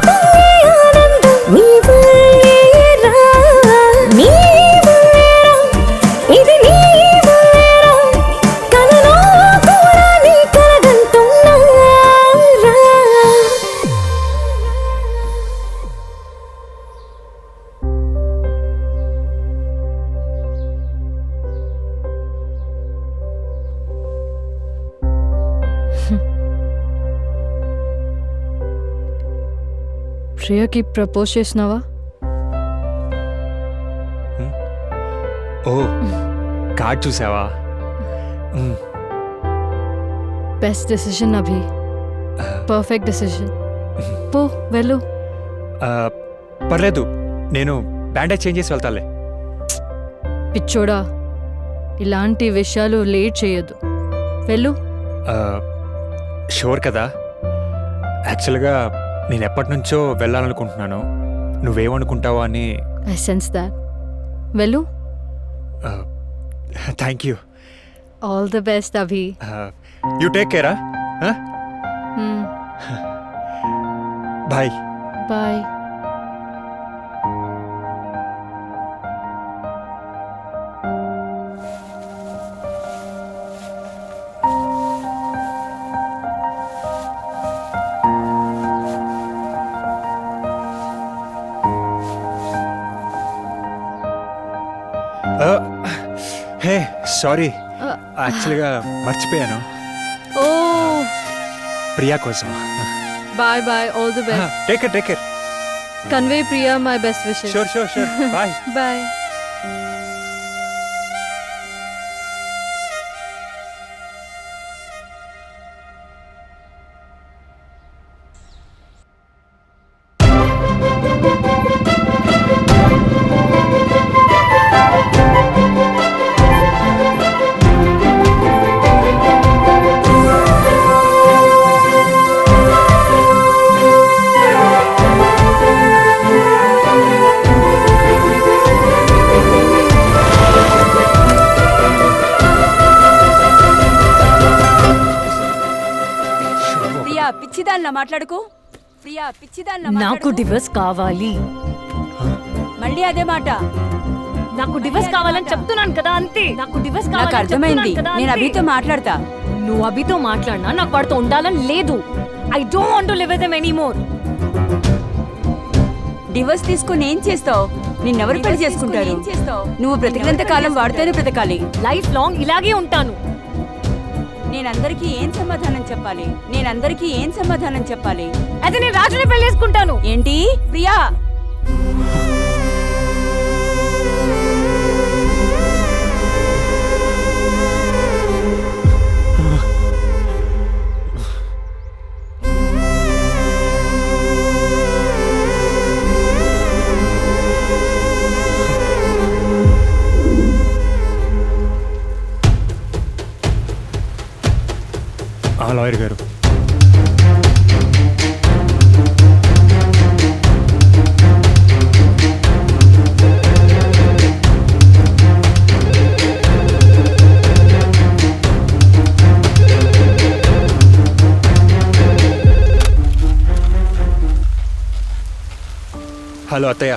పొంగే ఆనందం నీ వల్లేరా, నీ వల్లేరా, ఇది నీ వల్లేరా, కలలో కూడా నీ కలగంటున్నారా. ప్రియకి ప్రపోజ్ చేసినావా? ఓ, కార్డ్ చూసావా? బెస్ట్ డెసిషన్ అభి, పర్ఫెక్ట్ డెసిషన్. పో, వెళ్ళు. పర్లేదు, నేను బ్యాండేజ్ చేంజ్ చేసి వెళ్తాలే. పిచ్చోడా, ఇలాంటి విషయాలు లేట్ చేయొద్దు. వెళ్ళు. షూర్ కదా? యాక్చువల్గా నేను ఎప్పటి నుంచో వెళ్ళాలనుకుంటున్నాను. నువ్వేమనుకుంటావో అని. I sense that. వెళ్ళు. Thank you. All the best Abhi. You take కేరా. బాయ్. బాయ్. హే సారీ, యాక్చువల్గా మర్చిపోయాను. ఓ, ప్రియా కోసం. Bye bye, all the best. Take care, take care. Convey Priya my best విషెస్. Sure sure sure. Bye. Bye. పిచ్చిదానిలా మాట్లాడుకో ప్రియా, పిచ్చిదానిలా నాకు మాట్లాడుకో. డివోర్స్ కావాలి. మళ్ళీ అదే మాట. నాకు డివోర్స్ కావాలని చెప్తున్నాను కదా, అంతే. నాకు డివోర్స్ నాకు కావాలని అర్థమైంది. చెప్తున్నాను కదా, నేను అంతే. అభితో మాట్లాడతా. నువ్వు అభితో మాట్లాడినా నాకు వాడితో ఉండాలని లేదు. I don't want to live with him anymore. Divorce తీసుకొని ఏం చేస్తావు? నిన్నెవరు పెళ్లి చేసుకుంటారు? నువ్వు బ్రతికినంత కాలం వాడితేనే బ్రతకాలి. లైఫ్ లాంగ్ ఇలాగే ఉంటాను. నేనందరికీ ఏం సమాధానం చెప్పాలి? నేనందరికీ ఏం సమాధానం చెప్పాలి? అయితే నేను రాజుని పెళ్లి చేసుకుంటాను. ఏంటి ప్రియా? లాయర్ గారు, హలో అత్తయ్య.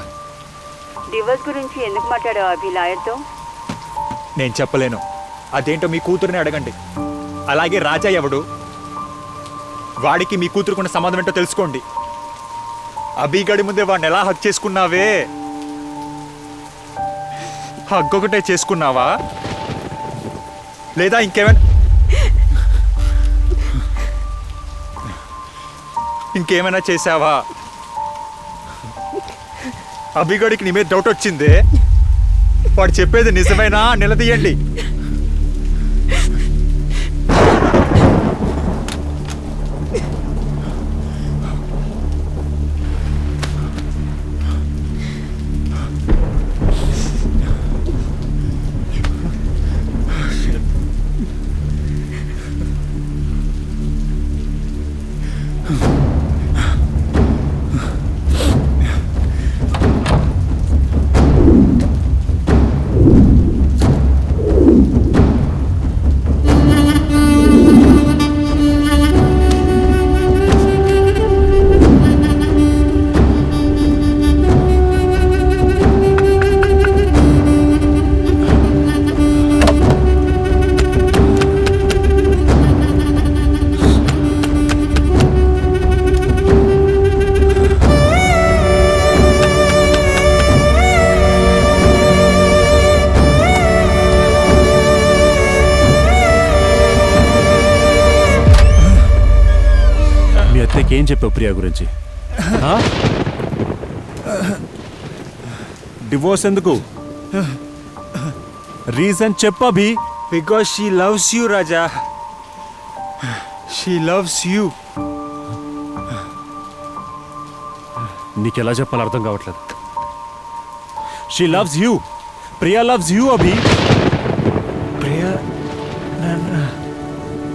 డివోర్స్ గురించి ఎందుకు మాట్లాడావు అభి లాయర్తో? నేను చెప్పలేను. అదేంటో మీ కూతురుని అడగండి. అలాగే రాజా ఎవడు, వాడికి మీ కూతురుకున్న సంబంధం ఏంటో తెలుసుకోండి. అభిగడి ముందే వాడిని ఎలా హక్ చేసుకున్నావే? హక్ ఒకటే చేసుకున్నావా లేదా ఇంకేమైనా చేసావా? అభిగడికి నీ మీద డౌట్ వచ్చిందే, వాడు చెప్పేది నిజమేనా నిలదీయండి. ఏం చెప్పావు ప్రియా గురించి? డివోర్స్ ఎందుకు? రీజన్ చెప్పి. Because she loves you Raja, she loves you. నీకెలా చెప్పాలో అర్థం కావట్లేదు. She loves you. Priya loves you Abhi.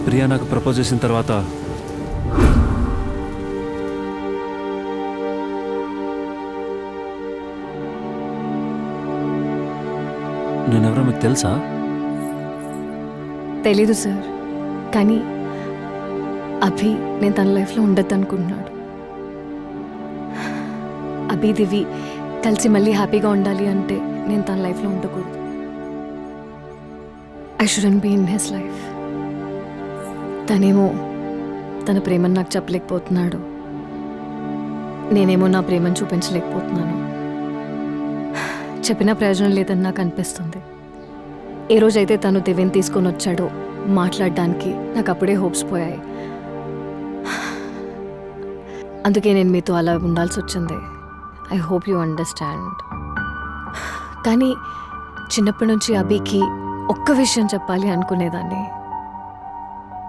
Priya నాకు ప్రపోజ్ చేసిన తర్వాత నేనెవరో మీకు తెలుసా? తెలీదు సార్, కానీ అభి నేను తన లైఫ్లో ఉండద్దు అనుకుంటున్నాడు. అభి దివి కలిసి మళ్ళీ హ్యాపీగా ఉండాలి అంటే నేను తన లైఫ్లో ఉండకూడదు. I shouldn't be in his life. తనేమో తన ప్రేమను నాకు చెప్పలేకపోతున్నాడు, నేనేమో నా ప్రేమను చూపించలేకపోతున్నాను. చెప్పిన ప్రయోజనం లేదని నాకు అనిపిస్తుంది. ఏ రోజైతే తను దివ్యని తీసుకొని వచ్చాడో మాట్లాడడానికి నాకు అప్పుడే హోప్స్ పోయాయి. అందుకే నేను మీతో అలా ఉండాల్సి వచ్చింది. I hope you understand. కానీ చిన్నప్పటి నుంచి అభికి ఒక్క విషయం చెప్పాలి అనుకునేదాన్ని.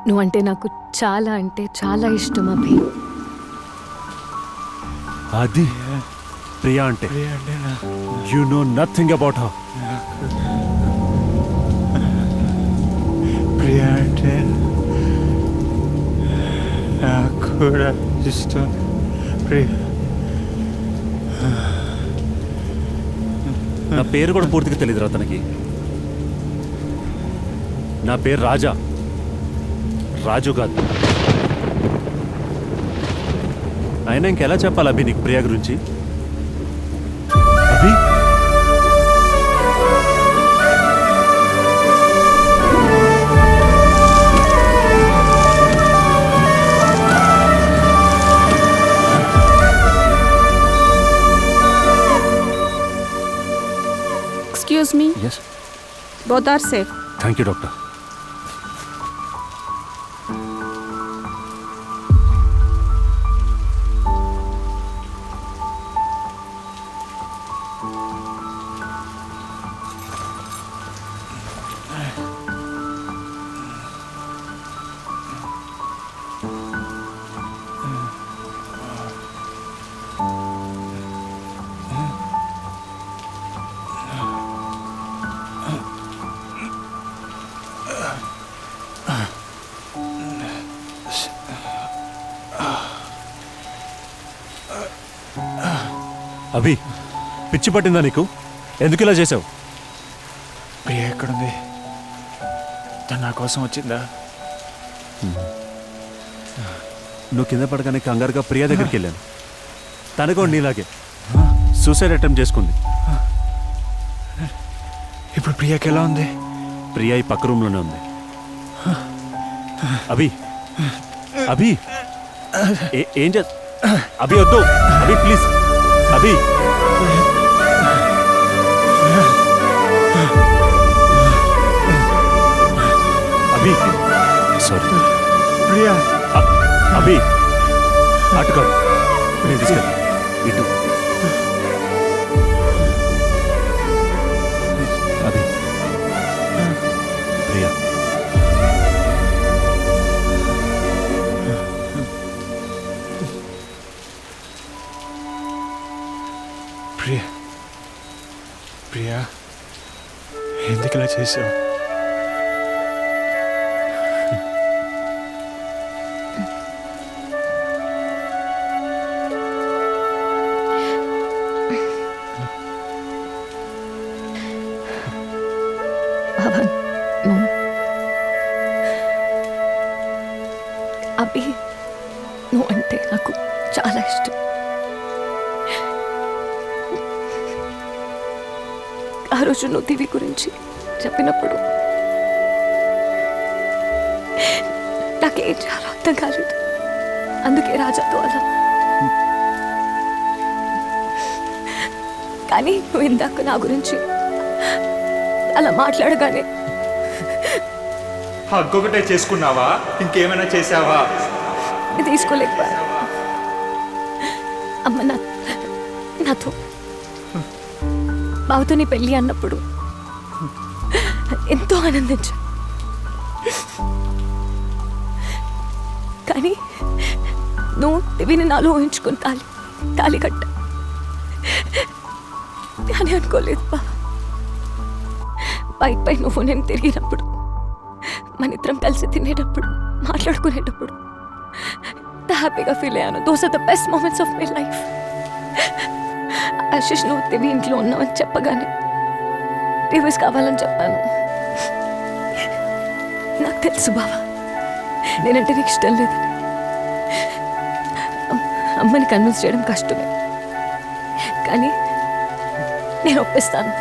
నువ్వంటే నాకు చాలా అంటే చాలా ఇష్టం అభి. అది ప్రియా అంటే you know nothing about her. Priya అంటే నాకు కూడా ఇష్టం. నా పేరు కూడా పూర్తిగా తెలియదురా తనకి. నా పేరు రాజా, రాజు కాదు. అయినా ఇంకెలా చెప్పాలి అభి నీకు ప్రియా గురించి? అభి Excuse me. Yes. Both are safe. Thank you, doctor. అభి పిచ్చి పట్టిందా నీకు? ఎందుకు ఇలా చేసావు? ప్రియ ఎక్కడుంది? తను నా కోసం వచ్చిందా? నువ్వు కింద పడగానే కంగారుగా ప్రియా దగ్గరికి వెళ్ళాను. తనకు నీలాగే సూసైడ్ అటెంప్ట్ చేసుకుంది. ఇప్పుడు ప్రియాకి ఎలా ఉంది? ప్రియా ఈ పక్క రూమ్లోనే ఉంది. అభి అభి ఏం చే అభి వద్దు అభి ప్లీజ్ అభి అభి సారీ ప్రియా అభి అటుకాడు నేను తీసుకెళ్ళి ఇటు అభి ప్రియా ప్రియా ప్రియా ఎందుకు ఇలా చేసావు? అభి నువ్వు అంటే నాకు చాలా ఇష్టం. ఆ రోజు నువ్వు దివి గురించి చెప్పినప్పుడు నాకేం చాలా అర్థం కాలేదు. అందుకే రాజాతో అలా. కానీ నువ్వు ఇందాక నా గురించి అలా మాట్లాడగానే హగ్గొకటే చేసుకున్నావా? ఇంకేమైనా చేసావా? తీసుకోలేకపోయా. అమ్మ నాతో బావతో నీ పెళ్ళి అన్నప్పుడు ఎంతో ఆనందించా. కానీ నువ్వు దివిని నాలో ఊహించుకుని తాళి కట్ట అని అనుకోలేదు బా. పై నువ్వు నేను తిరిగినప్పుడు, మన ఇద్దరం కలిసి తినేటప్పుడు, మాట్లాడుకునేటప్పుడు హ్యాపీగా ఫీల్ అయ్యాను. Those are the best moments of my life. Ashish నువ్వు దివి ఇంట్లో ఉన్నావని చెప్పగానే డివోర్స్ కావాలని చెప్పాను. నాకు తెలుసు బావా నేనంటే నీకు ఇష్టం లేదని. అమ్మని కన్విన్స్ చేయడం కష్టమే, కానీ నేను ఒప్పిస్తాను.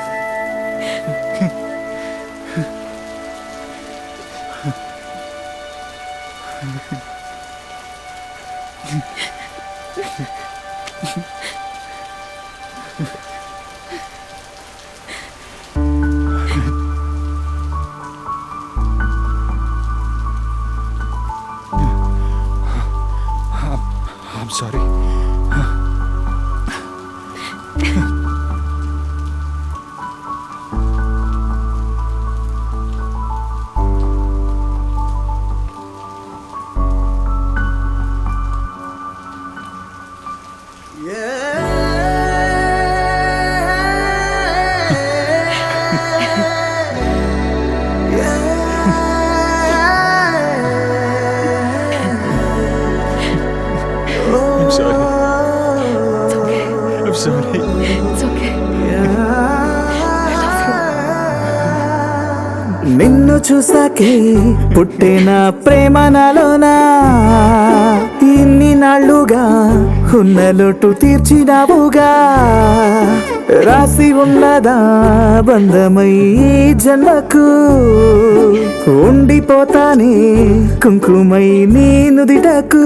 I'm sorry. I'm sorry. I'm sorry. It's okay. నిన్ను చూసాకే పుట్టిన ప్రేమ నాలోనా ఇన్ని నాళ్ళుగా ఉన్న లోటు తీర్చినావుగా రాసి ఉన్నదా బంధమై ఈ జన్మకు ఉండిపోతానే కుంకుమై నీ నుదిటకు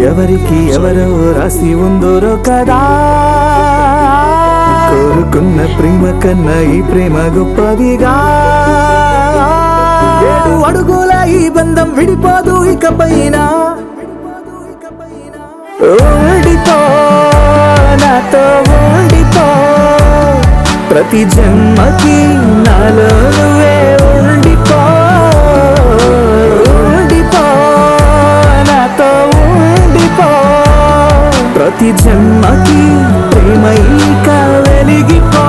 ఎవరికి ఎవరో రాసి ఉందోరో కదా కోరుకున్న ప్రేమ కన్నా ఈ ప్రేమ గొప్పదిగా 7 అడుగుల ఈ బంధం విడిపోదు ఇకపైన ఉండిపో నాతో ఉండిపో ప్రతి జన్మకి నాలో నువ్వే ఉండిపో ఉండిపో నాతో ఉండిపో ప్రతి జన్మకి ప్రేమ ఇక వెలిగిపో